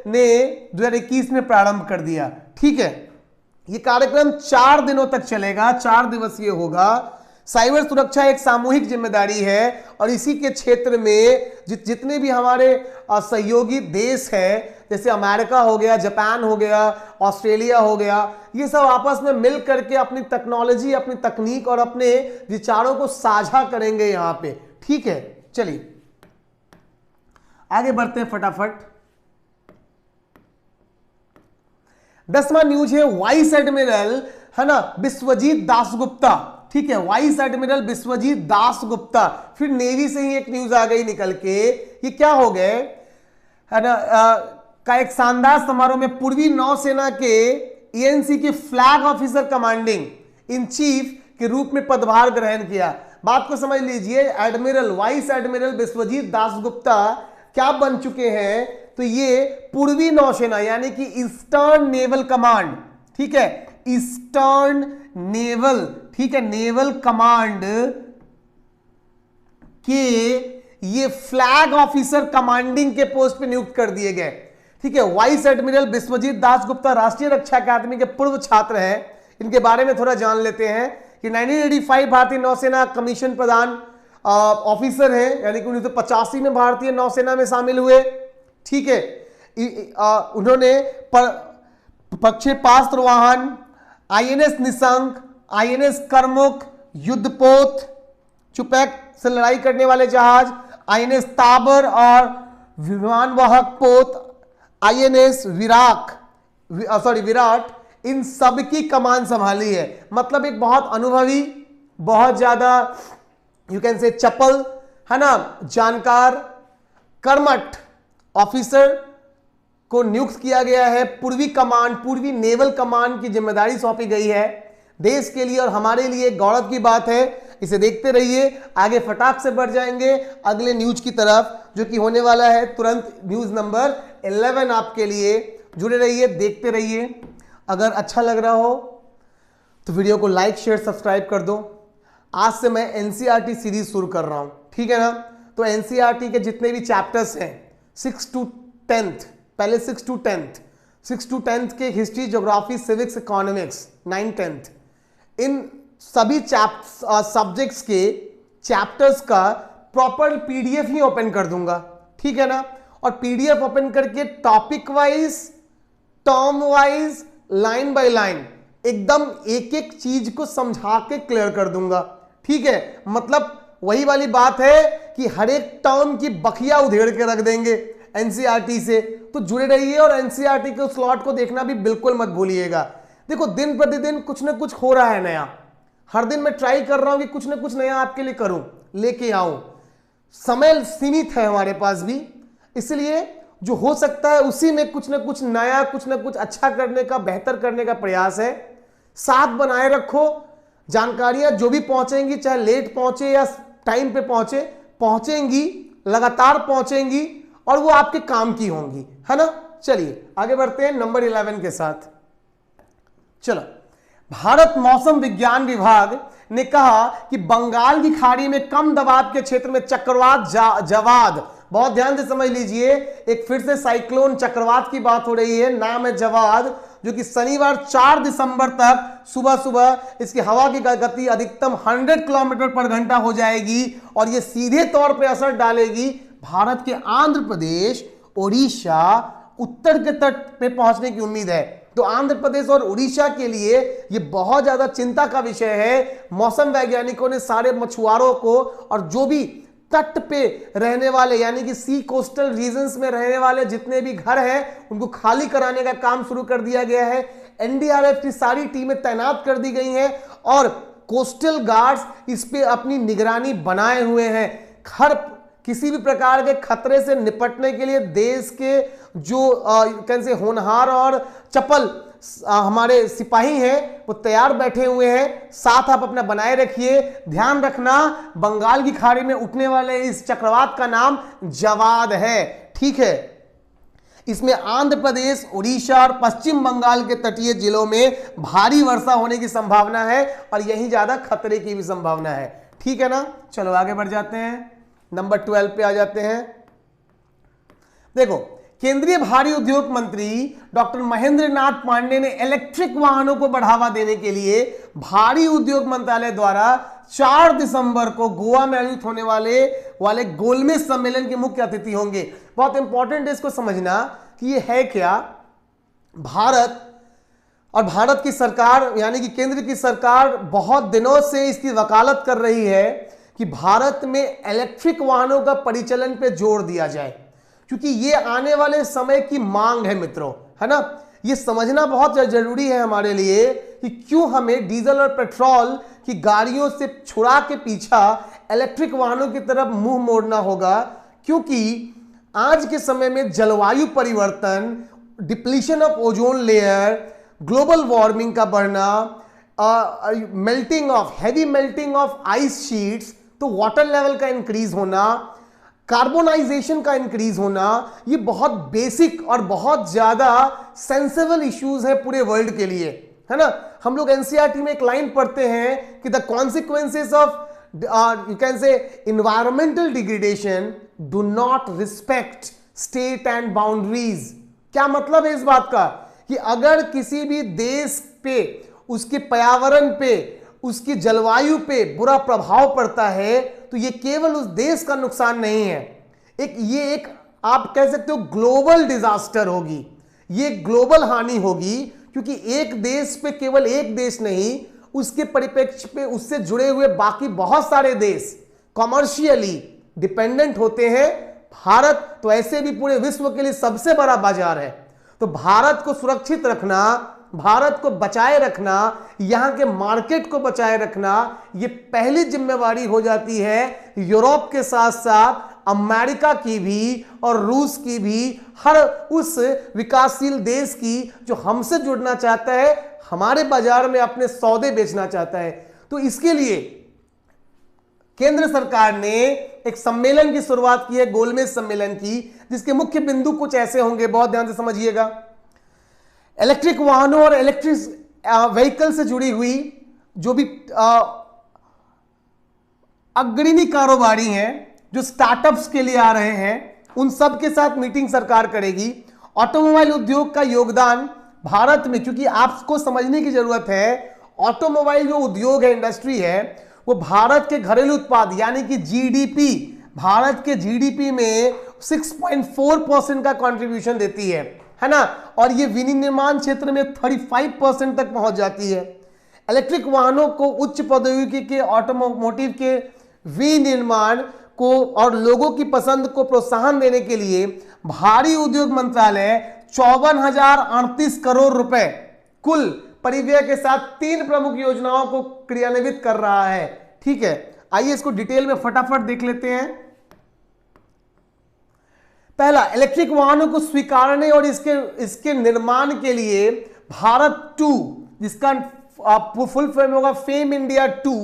ने 2021 में प्रारंभ कर दिया, ठीक है। ये कार्यक्रम 4 दिनों तक चलेगा, 4 दिवसीय होगा। साइबर सुरक्षा एक सामूहिक जिम्मेदारी है और इसी के क्षेत्र में जितने भी हमारे सहयोगी देश हैं, जैसे अमेरिका हो गया, जापान हो गया, ऑस्ट्रेलिया हो गया, ये सब आपस में मिल करके अपनी टेक्नोलॉजी, अपनी तकनीक और अपने विचारों को साझा करेंगे यहां पे, ठीक है। चलिए आगे बढ़ते हैं फटाफट। 10वां न्यूज है वाइस एडमिरल, है ना, विश्वजीत दासगुप्ता, ठीक है, वाइस एडमिरल विश्वजीत दासगुप्ता। फिर नेवी से ही एक न्यूज आ गई निकल के, ये क्या हो गए, है ना, का एक शानदार समारोह में पूर्वी नौसेना के एएनसी के flag officer commanding in chief के रूप में पदभार ग्रहण किया। बात को समझ लीजिए, admiral, vice admiral Vishwajit Dasgupta क्या बन चुके हैं, तो ये पूर्वी नौसेना यानी कि ईस्टर्न नेवल कमांड, ठीक है, ईस्टर्न नेवल, ठीक है, नेवल कमांड के ये फ्लैग ऑफिसर कमांडिंग के पोस्ट पे नियुक्त कर दिए गए, ठीक है। वाइस एडमिरल विश्वजीत दासगुप्ता राष्ट्रीय रक्षा अकादमी के पूर्व छात्र हैं। इनके बारे में थोड़ा जान लेते हैं कि 1985 भारतीय नौसेना कमीशन प्रदान ऑफिसर हैं, यानी कि 1985 में भारतीय नौसेना में शामिल हुए, ठीक है। उन्होंने प्रक्षेपास्त्र वाहन, आईएनएस निशंक, आईएनएस करमुक, युद्धपोत, चुपैक से लड़ाई करने वाले जहाज, आईएनएस ताबर और विमानवाहक पोत, आईएनएस विराट, इन सब की कमान संभाली है। मतलब एक बहुत अनुभवी, बहुत ज्यादा यू कैन से चपल, है ना, जानकार, कर्मठ ऑफिसर को नियुक्त किया गया है। पूर्वी कमांड, पूर्वी नेवल कमांड की जिम्मेदारी सौंपी गई है। देश के लिए और हमारे लिए गौरव की बात है। इसे देखते रहिए, आगे फटाक से बढ़ जाएंगे अगले न्यूज की तरफ, जो कि होने वाला है तुरंत न्यूज नंबर 11 आपके लिए। जुड़े रहिए, देखते रहिए। अगर अच्छा लग रहा हो तो वीडियो को लाइक शेयर सब्सक्राइब कर दो। आज से मैं एनसीईआरटी सीरीज शुरू कर रहा हूं, ठीक है ना। तो एनसीईआरटी के जितने भी चैप्टर्स हैं 6 to 10th, पहले 6 to 10th के history, geography, civics, economics, 9 10th, इन सभी सब्जेक्ट्स के चैप्टर्स का प्रॉपर पीडीएफ ही ओपन कर दूंगा, ठीक है ना। और पीडीएफ ओपन करके topic wise, term wise, line by line एकदम एक एक चीज को समझा के क्लियर कर दूंगा, ठीक है। मतलब वही वाली बात है कि हर एक टर्म की बखिया उधेड़ के रख देंगे एनसीईआरटी से। तो जुड़े रहिए और एनसीईआरटी के स्लॉट को देखना भी बिल्कुल मत भूलिएगा। देखो, दिन प्रतिदिन कुछ ना कुछ हो रहा है नया। हर दिन मैं ट्राई कर रहा हूं कि कुछ ना कुछ नया आपके लिए करूं, लेके आऊं। समय सीमित है हमारे पास भी, इसलिए जो हो सकता है उसी में कुछ ना कुछ नया, कुछ ना कुछ अच्छा करने का, बेहतर करने का प्रयास है। साथ बनाए रखो। जानकारियां जो भी पहुंचेंगी, चाहे लेट पहुंचे या टाइम पे पहुंचेंगी, लगातार पहुंचेंगी और वो आपके काम की होंगी, है ना। चलिए आगे बढ़ते हैं नंबर 11 के साथ। चलो, भारत मौसम विज्ञान विभाग ने कहा कि बंगाल की खाड़ी में कम दबाव के क्षेत्र में चक्रवात जवाद, बहुत ध्यान से समझ लीजिए, एक फिर से साइक्लोन चक्रवात की बात हो रही है, नाम है जवाद, जो कि शनिवार 4 दिसंबर तक सुबह सुबह इसकी हवा की गति अधिकतम 100 किलोमीटर पर घंटा हो जाएगी और यह सीधे तौर पर असर डालेगी भारत के आंध्र प्रदेश, ओडिशा, उत्तर के तट पे पहुंचने की उम्मीद है। तो आंध्र प्रदेश और उड़ीसा के लिए यह बहुत ज्यादा चिंता का विषय है। मौसम वैज्ञानिकों ने सारे मछुआरों को और जो भी तट पे रहने वाले, यानी कि सी कोस्टल रीजन्स में रहने वाले जितने भी घर हैं, उनको खाली कराने का काम शुरू कर दिया गया है। एनडीआरएफ की सारी टीमें तैनात कर दी गई हैं और कोस्टल गार्ड्स इस पे अपनी निगरानी बनाए हुए हैं। हर किसी भी प्रकार के खतरे से निपटने के लिए देश के जो कैसे होनहार और चपल हमारे सिपाही हैं वो तैयार बैठे हुए हैं। साथ आप अपना बनाए रखिए। ध्यान रखना, बंगाल की खाड़ी में उठने वाले इस चक्रवात का नाम जवाद है, ठीक है। इसमें आंध्र प्रदेश, उड़ीसा और पश्चिम बंगाल के तटीय जिलों में भारी वर्षा होने की संभावना है और यही ज्यादा खतरे की भी संभावना है, ठीक है ना। चलो आगे बढ़ जाते हैं, नंबर 12 पे आ जाते हैं। देखो, केंद्रीय भारी उद्योग मंत्री डॉक्टर महेंद्र नाथ पांडे ने इलेक्ट्रिक वाहनों को बढ़ावा देने के लिए भारी उद्योग मंत्रालय द्वारा 4 दिसंबर को गोवा में आयोजित होने वाले गोलमेज सम्मेलन के मुख्य अतिथि होंगे। बहुत इंपॉर्टेंट है इसको समझना कि ये है क्या। भारत की सरकार, यानी कि केंद्र की सरकार बहुत दिनों से इसकी वकालत कर रही है कि भारत में इलेक्ट्रिक वाहनों का परिचालन पे जोर दिया जाए, क्योंकि ये आने वाले समय की मांग है मित्रों, है ना। ये समझना बहुत जरूरी है हमारे लिए कि क्यों हमें डीजल और पेट्रोल की गाड़ियों से छुड़ा के पीछा इलेक्ट्रिक वाहनों की तरफ मुंह मोड़ना होगा। क्योंकि आज के समय में जलवायु परिवर्तन, depletion of ozone layer, global warming का बढ़ना, heavy melting of ice sheets, तो वाटर लेवल का इंक्रीज होना, कार्बोनाइजेशन का इंक्रीज होना, ये बहुत बेसिक और बहुत ज्यादा सेंसिबल इश्यूज है पूरे वर्ल्ड के लिए, है ना। हम लोग एनसीईआरटी में एक लाइन पढ़ते हैं कि the consequences of you can से environmental degradation do not respect state and boundaries. क्या मतलब है इस बात का कि अगर किसी भी देश पे, उसके पर्यावरण पे, उसकी जलवायु पे बुरा प्रभाव पड़ता है तो ये केवल उस देश का नुकसान नहीं है, ये एक आप कह सकते हो ग्लोबल डिजास्टर होगी, ये ग्लोबल हानि होगी। क्योंकि एक देश पे, केवल एक देश नहीं, उसके परिप्रेक्ष्य पे उससे जुड़े हुए बाकी बहुत सारे देश कॉमर्शियली डिपेंडेंट होते हैं। भारत तो ऐसे भी पूरे विश्व के लिए सबसे बड़ा बाजार है। तो भारत को सुरक्षित रखना, भारत को बचाए रखना, यहां के मार्केट को बचाए रखना, यह पहली जिम्मेवारी हो जाती है यूरोप के साथ साथ अमेरिका की भी और रूस की भी, हर उस विकासशील देश की जो हमसे जुड़ना चाहता है, हमारे बाजार में अपने सौदे बेचना चाहता है। तो इसके लिए केंद्र सरकार ने एक सम्मेलन की शुरुआत की है, गोलमेज सम्मेलन की, जिसके मुख्य बिंदु कुछ ऐसे होंगे, बहुत ध्यान से समझिएगा। इलेक्ट्रिक वाहनों और इलेक्ट्रिक व्हीकल से जुड़ी हुई जो भी अग्रणी कारोबारी हैं, जो स्टार्टअप्स के लिए आ रहे हैं, उन सब के साथ मीटिंग सरकार करेगी। ऑटोमोबाइल उद्योग का योगदान भारत में, क्योंकि आपको समझने की जरूरत है, ऑटोमोबाइल जो उद्योग है, इंडस्ट्री है, वो भारत के घरेलू उत्पाद यानी कि जीडीपी, भारत के जीडीपी में 6.4% का कंट्रीब्यूशन देती है ना, और ये विनिर्माण क्षेत्र में 35% तक पहुंच जाती है। इलेक्ट्रिक वाहनों को उच्च प्रौद्योगिकी के ऑटोमोटिव के विनिर्माण को और लोगों की पसंद को प्रोत्साहन देने के लिए भारी उद्योग मंत्रालय 54,038 करोड़ रुपए कुल परिव्यय के साथ 3 प्रमुख योजनाओं को क्रियान्वित कर रहा है। ठीक है, आइए इसको डिटेल में फटाफट देख लेते हैं। पहला, इलेक्ट्रिक वाहनों को स्वीकारने और इसके निर्माण के लिए भारत 2, जिसका फुल फॉर्म होगा फेम इंडिया 2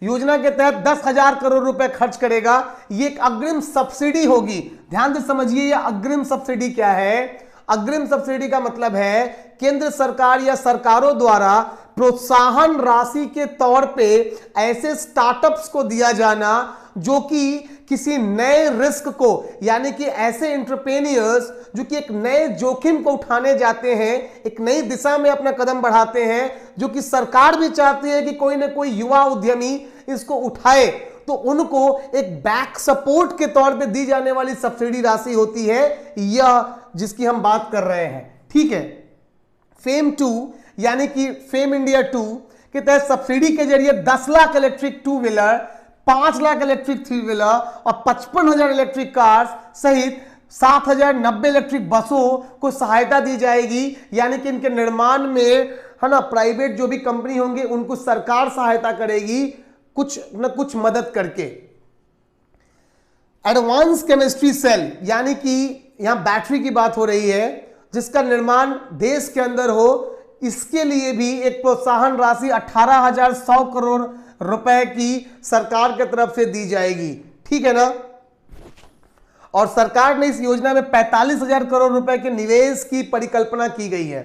योजना के तहत 10,000 करोड़ रुपए खर्च करेगा। ये एक अग्रिम सब्सिडी होगी। ध्यान से समझिए, ये अग्रिम सब्सिडी क्या है। अग्रिम सब्सिडी का मतलब है केंद्र सरकार या सरकारों द्वारा प्रोत्साहन राशि के तौर पे ऐसे स्टार्टअप्स को दिया जाना जो कि किसी नए रिस्क को, यानी कि ऐसे एंटरप्रेन्योर्स जो कि एक नए जोखिम को उठाने जाते हैं, एक नई दिशा में अपना कदम बढ़ाते हैं, जो कि सरकार भी चाहती है कि कोई ना कोई युवा उद्यमी इसको उठाए, तो उनको एक बैक सपोर्ट के तौर पे दी जाने वाली सब्सिडी राशि होती है, यह जिसकी हम बात कर रहे हैं। ठीक है, फेम 2 यानी कि फेम इंडिया 2 के तहत सब्सिडी के जरिए 10 lakh electric 2 wheeler, 5 lakh electric 3 wheeler और 55,000 इलेक्ट्रिक कार्स सहित 7,090 इलेक्ट्रिक बसों को सहायता दी जाएगी। यानी कि इनके निर्माण में, है ना, प्राइवेट जो भी कंपनी होंगे उनको सरकार सहायता करेगी कुछ न कुछ मदद करके। एडवांस केमिस्ट्री सेल, यानी कि यहां बैटरी की बात हो रही है, जिसका निर्माण देश के अंदर हो, इसके लिए भी एक प्रोत्साहन राशि 18,100 करोड़ रुपए की सरकार की तरफ से दी जाएगी। ठीक है ना, और सरकार ने इस योजना में 45,000 करोड़ रुपए के निवेश की परिकल्पना की गई है।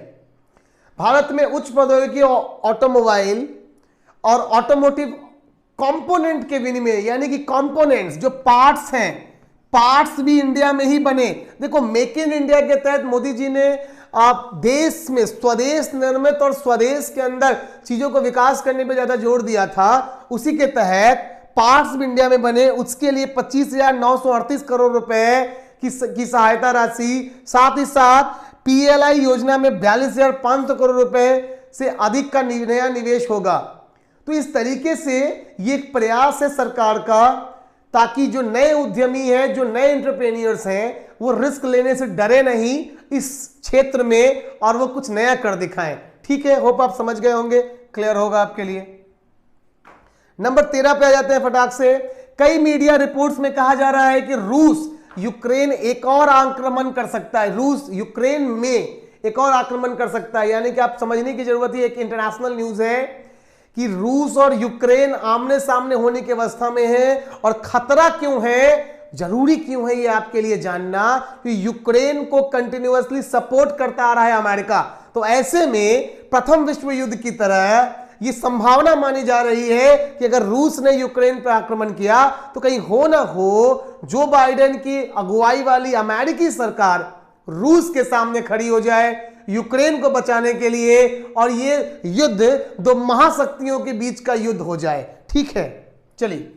भारत में उच्च प्रौद्योगिकी ऑटोमोबाइल और ऑटोमोटिव कंपोनेंट के विनिमय, यानी कि कंपोनेंट्स जो पार्ट्स हैं, पार्ट्स भी इंडिया में ही बने। देखो, मेक इन इंडिया के तहत मोदी जी ने आप देश में स्वदेश निर्मित और स्वदेश के अंदर चीजों को विकास करने पे ज्यादा जोर दिया था। उसी के तहत पार्ट्स भी इंडिया में बने, उसके लिए 25,938 करोड़ रुपए की सहायता राशि, साथ ही साथ पीएलआई योजना में 42,500 करोड़ रुपए से अधिक का नया निवेश होगा। तो इस तरीके से ये एक प्रयास है सरकार का, ताकि जो नए उद्यमी हैं, जो नए एंटरप्रेन्योर्स हैं, वो रिस्क लेने से डरे नहीं इस क्षेत्र में और वो कुछ नया कर दिखाएं। ठीक है, होप आप समझ गए होंगे, क्लियर होगा आपके लिए। नंबर 13 पे आ जाते हैं फटाक से। कई मीडिया रिपोर्ट्स में कहा जा रहा है कि रूस यूक्रेन एक और आक्रमण कर सकता है, रूस यूक्रेन में एक और आक्रमण कर सकता है। यानी कि आप समझने की जरूरत है, एक इंटरनेशनल न्यूज है कि रूस और यूक्रेन आमने सामने होने की अवस्था में है। और खतरा क्यों है, जरूरी क्यों है ये आपके लिए जानना, कि यूक्रेन को कंटिन्यूअसली सपोर्ट करता आ रहा है अमेरिका। तो ऐसे में प्रथम विश्व युद्ध की तरह ये संभावना मानी जा रही है कि अगर रूस ने यूक्रेन पर आक्रमण किया तो कहीं हो ना हो जो बाइडेन की अगुवाई वाली अमेरिकी सरकार रूस के सामने खड़ी हो जाए यूक्रेन को बचाने के लिए, और ये युद्ध दो महाशक्तियों के बीच का युद्ध हो जाए। ठीक है, चलिए,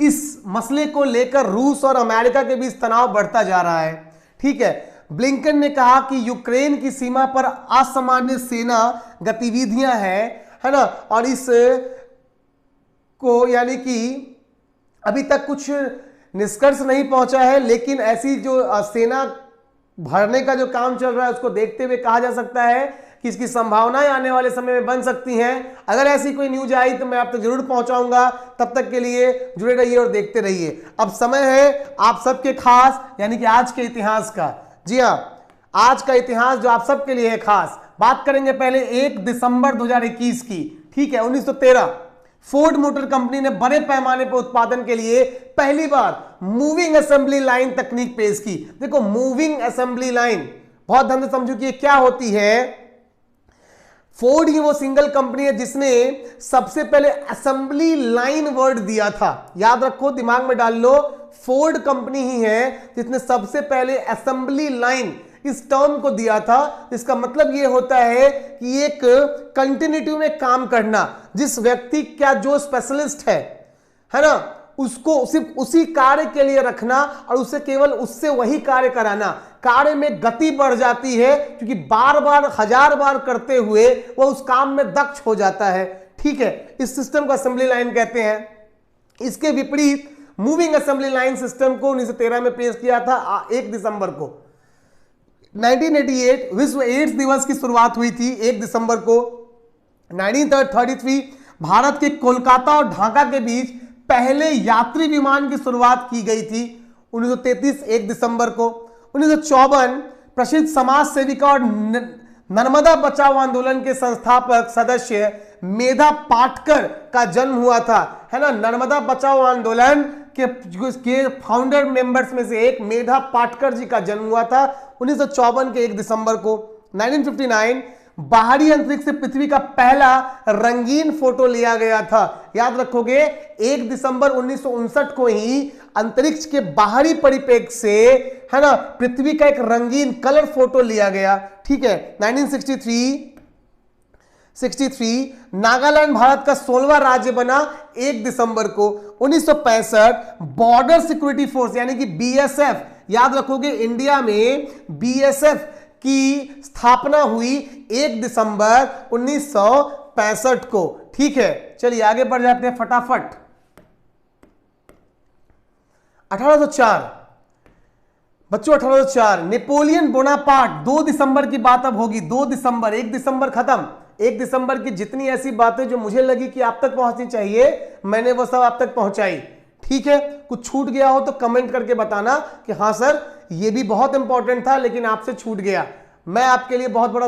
इस मसले को लेकर रूस और अमेरिका के बीच तनाव बढ़ता जा रहा है। ठीक है, ब्लिंकन ने कहा कि यूक्रेन की सीमा पर असामान्य सेना गतिविधियां हैं, है ना, और इस को, यानी कि अभी तक कुछ निष्कर्ष नहीं पहुंचा है, लेकिन ऐसी जो सेना भरने का जो काम चल रहा है उसको देखते हुए कहा जा सकता है कि इसकी संभावनाएं आने वाले समय में बन सकती हैं। अगर ऐसी कोई न्यूज आई तो मैं आप तक जरूर पहुंचाऊंगा। तब तक के लिए जुड़े रहिए और देखते रहिए। अब समय है आप सबके खास, यानी कि आज के इतिहास का। जी हाँ, आज का इतिहास जो आप सबके लिए है खास, बात करेंगे पहले 1 दिसंबर 2021 की, ठीक है। 1913 फोर्ड मोटर कंपनी ने बड़े पैमाने पर उत्पादन के लिए पहली बार मूविंग असेंबली लाइन तकनीक पेश की। देखो मूविंग असेंबली लाइन बहुत ध्यान से समझो कि ये क्या होती है। फोर्ड ही वो सिंगल कंपनी है जिसने सबसे पहले असेंबली लाइन वर्ड दिया था। याद रखो, दिमाग में डाल लो, फोर्ड कंपनी ही है जिसने सबसे पहले असेंबली लाइन इस टर्म को दिया था। इसका मतलब यह होता है कि एक कंटिन्यूटी में काम करना, जिस व्यक्ति का जो स्पेशलिस्ट है ना, उसको सिर्फ उसी कार्य के लिए रखना और उसे केवल उससे वही कार्य कराना। कार्य में गति बढ़ जाती है क्योंकि बार बार 1000 बार करते हुए वह उस काम में दक्ष हो जाता है, ठीक है। इस सिस्टम को असेंबली लाइन कहते हैं। इसके विपरीत मूविंग असेंबली लाइन सिस्टम को 1913 में पेश किया था 1 दिसंबर को। 1988 विश्व एड्स दिवस की शुरुआत हुई थी 1 दिसंबर को। 1933 भारत के कोलकाता और ढाका के बीच पहले यात्री विमान की शुरुआत की गई थी 1933 1 दिसंबर को। 1954 प्रसिद्ध समाज सेविका और नर्मदा बचाओ आंदोलन के संस्थापक सदस्य मेधा पाटकर का जन्म हुआ था, है ना। नर्मदा बचाओ आंदोलन के फाउंडर मेंबर्स में से एक मेधा पाटकर जी का जन्म हुआ था 1954 के 1 दिसंबर को। 1959 बाहरी अंतरिक्ष से पृथ्वी का पहला रंगीन फोटो लिया गया था। याद रखोगे 1 दिसंबर 1959 को ही अंतरिक्ष के बाहरी परिप्रेक्ष्य से, है ना, पृथ्वी का एक रंगीन कलर फोटो लिया गया, ठीक है। 1963 नागालैंड भारत का 16वां राज्य बना 1 दिसंबर को। 1965 बॉर्डर सिक्योरिटी फोर्स यानी कि बीएसएफ, याद रखोगे इंडिया में बीएसएफ की स्थापना हुई 1 दिसंबर 1965 को, ठीक है। चलिए आगे बढ़ जाते हैं फटाफट। 1804 बच्चों, 1804 नेपोलियन बोनापार्ट, 2 दिसंबर की बात अब होगी। 2 दिसंबर, 1 दिसंबर खत्म। 1 दिसंबर की जितनी ऐसी बातें जो मुझे लगी कि आप तक पहुंचनी चाहिए, मैंने वो सब आप तक पहुंचाई, ठीक है। कुछ छूट गया हो तो कमेंट करके बताना कि हाँ सर ये भी बहुत इंपॉर्टेंट था लेकिन आपसे छूट गया। मैं आपके लिए बहुत बड़ा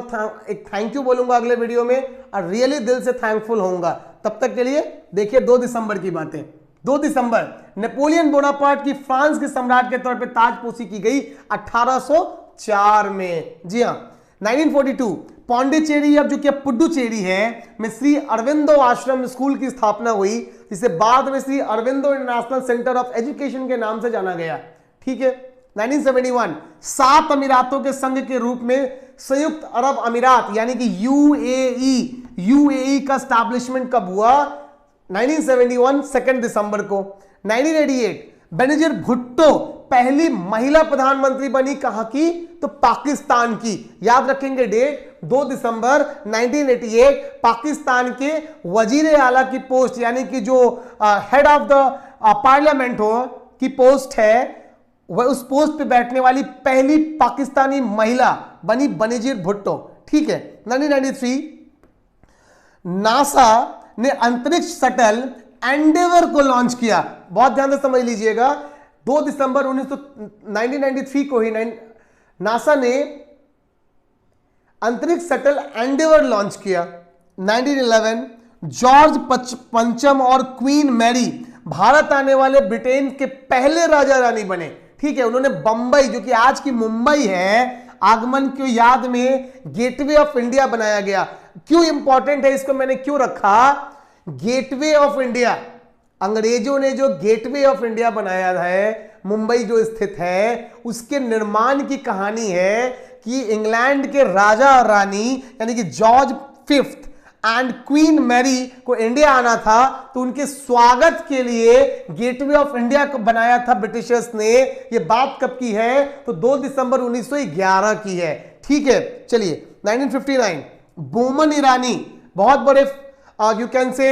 एक थैंक यू बोलूंगा अगले वीडियो में और रियली दिल से थैंकफुल होऊंगा। तब तक के लिए देखिए 2 दिसंबर की बातें। 2 दिसंबर नेपोलियन बोनापार्ट की फ्रांस के सम्राट के तौर पे ताजपोशी की गई 1804 में। जी हाँ। 1942 पौंडीचेरी, अब जो कि पुडुचेरी है, में श्री अरविंदो आश्रम स्कूल की स्थापना हुई, जिसे बाद में Shri Aurobindo international centre of education के नाम से जाना गया, ठीक है। 1971 7 अमीरातों के संघ के रूप में संयुक्त अरब अमीरात यानी कि यूएई का स्टैब्लिशमेंट कब हुआ? 1971 2 दिसंबर को। 1988 बेनजीर भुट्टो पहली महिला प्रधानमंत्री बनी, कहां की? तो पाकिस्तान की। याद रखेंगे डेट, 2 दिसंबर 1988 पाकिस्तान के वजीर आला की पोस्ट यानी कि जो हेड ऑफ द पार्लियामेंट हो की पोस्ट है, वह उस पोस्ट पे बैठने वाली पहली पाकिस्तानी महिला बनी बेनजीर भुट्टो, ठीक है। 1993 नासा ने अंतरिक्ष शटल एंडेवर को लॉन्च किया। बहुत ध्यान से समझ लीजिएगा, 2 दिसंबर 1993 को ही नासा ने अंतरिक्ष शटल एंडेवर लॉन्च किया। 1911 जॉर्ज पंचम और क्वीन मैरी भारत आने वाले ब्रिटेन के पहले राजा रानी बने, ठीक है। उन्होंने बंबई, जो कि आज की मुंबई है, आगमन की याद में गेटवे ऑफ इंडिया बनाया गया। क्यों इंपॉर्टेंट है, इसको मैंने क्यों रखा? गेटवे ऑफ इंडिया, अंग्रेजों ने जो गेटवे ऑफ इंडिया बनाया है, मुंबई जो स्थित है, उसके निर्माण की कहानी है कि इंग्लैंड के राजा और रानी यानी कि George fifth and Queen Mary को इंडिया आना था, तो उनके स्वागत के लिए गेटवे ऑफ इंडिया को बनाया था ब्रिटिशर्स ने। यह बात कब की है? तो 2 दिसंबर 1911 की है, ठीक है। चलिए 1959 बोमन ईरानी, बहुत बड़े यू कैन से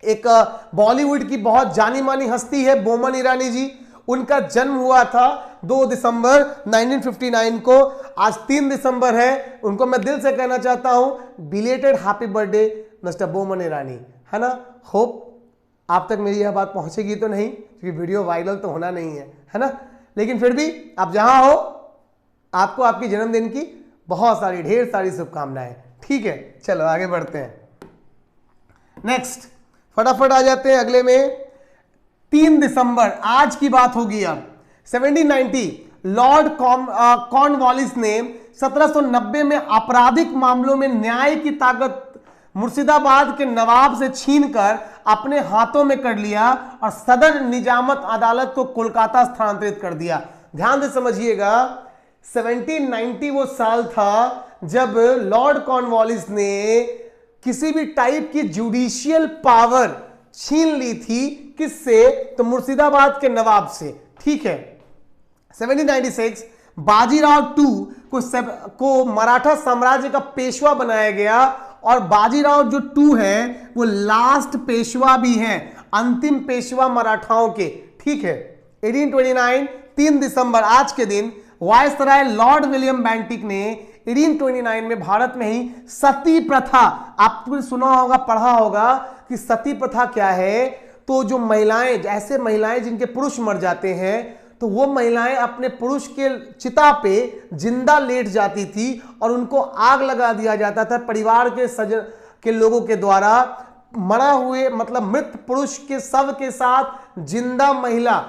एक बॉलीवुड की बहुत जानी मानी हस्ती है बोमन ईरानी जी। उनका जन्म हुआ था 2 दिसंबर 1959 को। आज 3 दिसंबर है। उनको मैं दिल से कहना चाहता हूं belated happy birthday mister Boman Irani, है ना। होप आप तक मेरी यह बात पहुंचेगी तो नहीं, क्योंकि वीडियो वायरल तो होना नहीं है, है ना। लेकिन फिर भी आप जहां हो, आपको आपके जन्मदिन की बहुत सारी, ढेर सारी शुभकामनाएं। ठीक है, चलो आगे बढ़ते हैं। नेक्स्ट फटाफट आ जाते हैं अगले में। 3 दिसंबर आज की बात होगी। अब 1790 लॉर्ड कॉर्नवालिस ने 1790 में आपराधिक मामलों में न्याय की ताकत मुर्शिदाबाद के नवाब से छीनकर अपने हाथों में कर लिया और सदर निजामत अदालत को कोलकाता स्थानांतरित कर दिया। ध्यान से समझिएगा, 1790 वो साल था जब लॉर्ड कॉर्नवालिस ने किसी भी टाइप की जुडिशियल पावर छीन ली थी। किससे? तो मुर्शिदाबाद के नवाब से। ठीक है। 1796 बाजीराव टू को मराठा साम्राज्य का पेशवा बनाया गया और बाजीराव जो टू है वो लास्ट पेशवा भी हैं, अंतिम पेशवा मराठाओं के। ठीक है। 1829 3 दिसंबर आज के दिन वायसराय लॉर्ड विलियम बेंटिक ने 1829 में भारत में ही सती प्रथा, आपने सुना होगा, पढ़ा होगा कि सती प्रथा क्या है। तो जो महिलाएं, ऐसे महिलाएं जिनके पुरुष मर जाते हैं, तो वो महिलाएं अपने पुरुष के चिता पे जिंदा लेट जाती थी और उनको आग लगा दिया जाता था परिवार के सजन के लोगों के द्वारा। मरा हुए मतलब मृत पुरुष के शव के साथ जिंदा महिला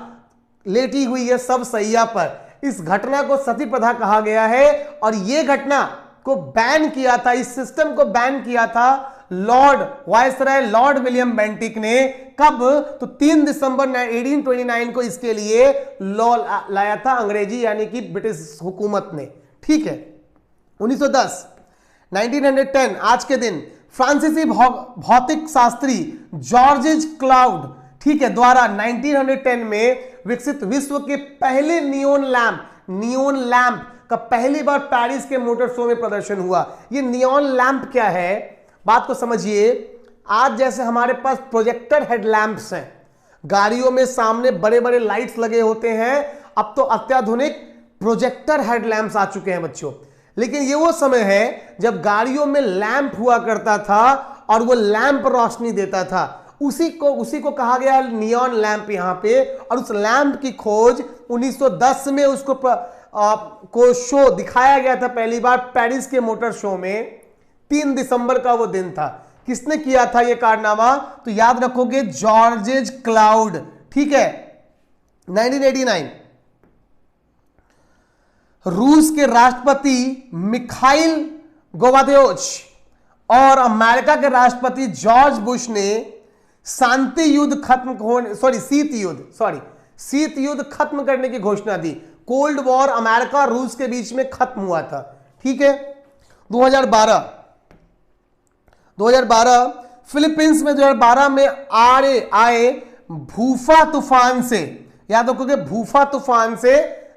लेटी हुई है सब सैया पर। इस घटना को सती प्रथा कहा गया है और यह घटना को बैन किया था, इस सिस्टम को बैन किया था Lord viceroy Lord William Bentinck ने। कब? तो 3 दिसंबर 1829 को इसके लिए लॉ लाया था अंग्रेजी यानी कि ब्रिटिश हुकूमत ने। ठीक है। 1910 आज के दिन फ्रांसीसी भौतिक शास्त्री जॉर्जेज क्लाउड, ठीक है, द्वारा 1910 में विकसित विश्व के पहले नियोन लैंप का पहली बार पेरिस के मोटर शो में प्रदर्शन हुआ। ये नियोन लैंप क्या है, बात को समझिए। आज जैसे हमारे पास प्रोजेक्टर हेडलैम्प्स हैं, गाड़ियों में सामने बड़े बड़े लाइट्स लगे होते हैं, अब तो अत्याधुनिक प्रोजेक्टर हेडलैम्प्स आ चुके हैं बच्चों। लेकिन ये वो समय है जब गाड़ियों में लैंप हुआ करता था और वो लैंप रोशनी देता था, उसी को कहा गया नियॉन लैंप यहां पे। और उस लैंप की खोज 1910 में उसको को शो दिखाया गया था पहली बार पेरिस के मोटर शो में। 3 दिसंबर का वो दिन था। किसने किया था ये कारनामा? तो याद रखोगे, जॉर्जेज क्लाउड। ठीक है। 1989 रूस के राष्ट्रपति मिखाइल गोर्बाचेव और अमेरिका के राष्ट्रपति जॉर्ज बुश ने शीत युद्ध खत्म करने की घोषणा दी। कोल्ड वॉर अमेरिका और रूस के बीच में खत्म हुआ था। ठीक है। 2012 फिलीपींस में 2012 में आए भूफा तूफान से, याद रखोगे, भूफा तूफान से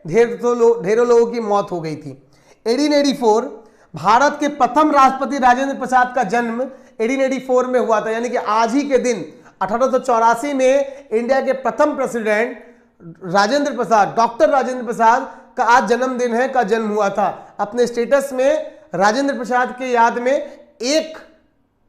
ढेरों लोगों की मौत हो गई थी। 1884 भारत के प्रथम राष्ट्रपति राजेंद्र प्रसाद का जन्म 1884 में हुआ था, यानी कि आज ही के दिन 1884 में इंडिया के प्रथम प्रेसिडेंट राजेंद्र प्रसाद, डॉक्टर राजेंद्र प्रसाद का आज जन्मदिन है, का जन्म हुआ था। अपने स्टेटस में राजेंद्र प्रसाद के याद में एक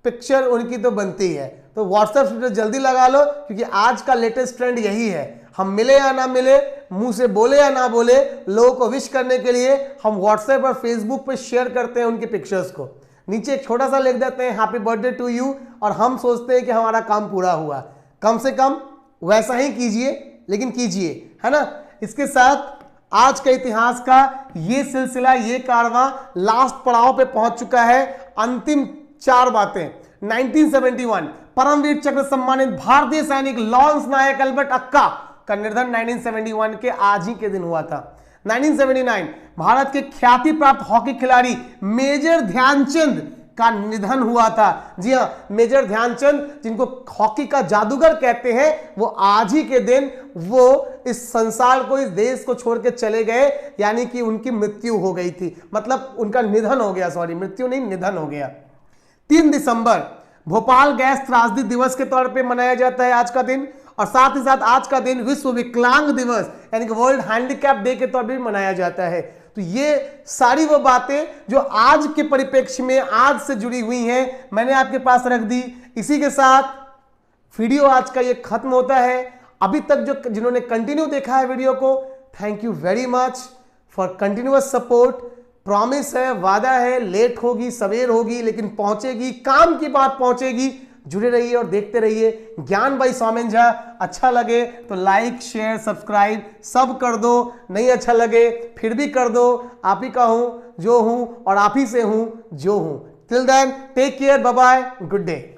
पिक्चर उनकी तो बनती है, तो व्हाट्सएप स्टेटस जल्दी लगा लो, क्योंकि आज का लेटेस्ट ट्रेंड यही है। हम मिले या ना मिले, मुंह से बोले या ना बोले, लोगों को विश करने के लिए हम व्हाट्सएप और फेसबुक पे शेयर करते हैं उनके पिक्चर्स को। नीचे एक छोटा सा लिख देते हैं हैप्पी बर्थडे टू यू, और हम सोचते हैं कि हमारा काम पूरा हुआ। कम से कम वैसा ही कीजिए, लेकिन कीजिए, है ना। इसके साथ आज के इतिहास का ये सिलसिला, ये कारवां लास्ट पड़ाव पे पहुंच चुका है। अंतिम 4 बातें। 1971 परमवीर चक्र सम्मानित भारतीय सैनिक लॉन्स नायक अल्बर्ट अक्का का निधन 1971 के आज ही के दिन हुआ था। 1979 भारत के ख्याति प्राप्त हॉकी खिलाड़ी मेजर ध्यानचंद का निधन हुआ था। जी हां, मेजर ध्यानचंद, जिनको हॉकी का जादूगर कहते हैं, वो आज ही के दिन वो इस संसार को, इस देश को छोड़ के चले गए, यानी कि उनकी मृत्यु हो गई थी, मतलब उनका निधन हो गया, सॉरी मृत्यु नहीं, निधन हो गया। 3 दिसंबर भोपाल गैस त्रासदी दिवस के तौर पे मनाया जाता है आज का दिन, और साथ ही साथ आज का दिन विश्व विकलांग दिवस यानी कि वर्ल्ड हैंडीकैप डे के तौर पे भी मनाया जाता है। तो ये सारी वो बातें जो आज के परिप्रेक्ष्य में आज से जुड़ी हुई हैं, मैंने आपके पास रख दी। इसी के साथ वीडियो आज का ये खत्म होता है। अभी तक जिन्होंने कंटिन्यू देखा है वीडियो को, thank you very much for continuous support. Promise है, वादा है, लेट होगी, सवेर होगी, लेकिन पहुंचेगी, काम की बात पहुंचेगी। जुड़े रहिए और देखते रहिए ज्ञान बाई सौमेन झा। अच्छा लगे तो लाइक, शेयर, सब्सक्राइब सब कर दो, नहीं अच्छा लगे फिर भी कर दो। आप ही का हूं जो हूं और आप ही से हूं जो हूं। Till then take care, bye bye, good day.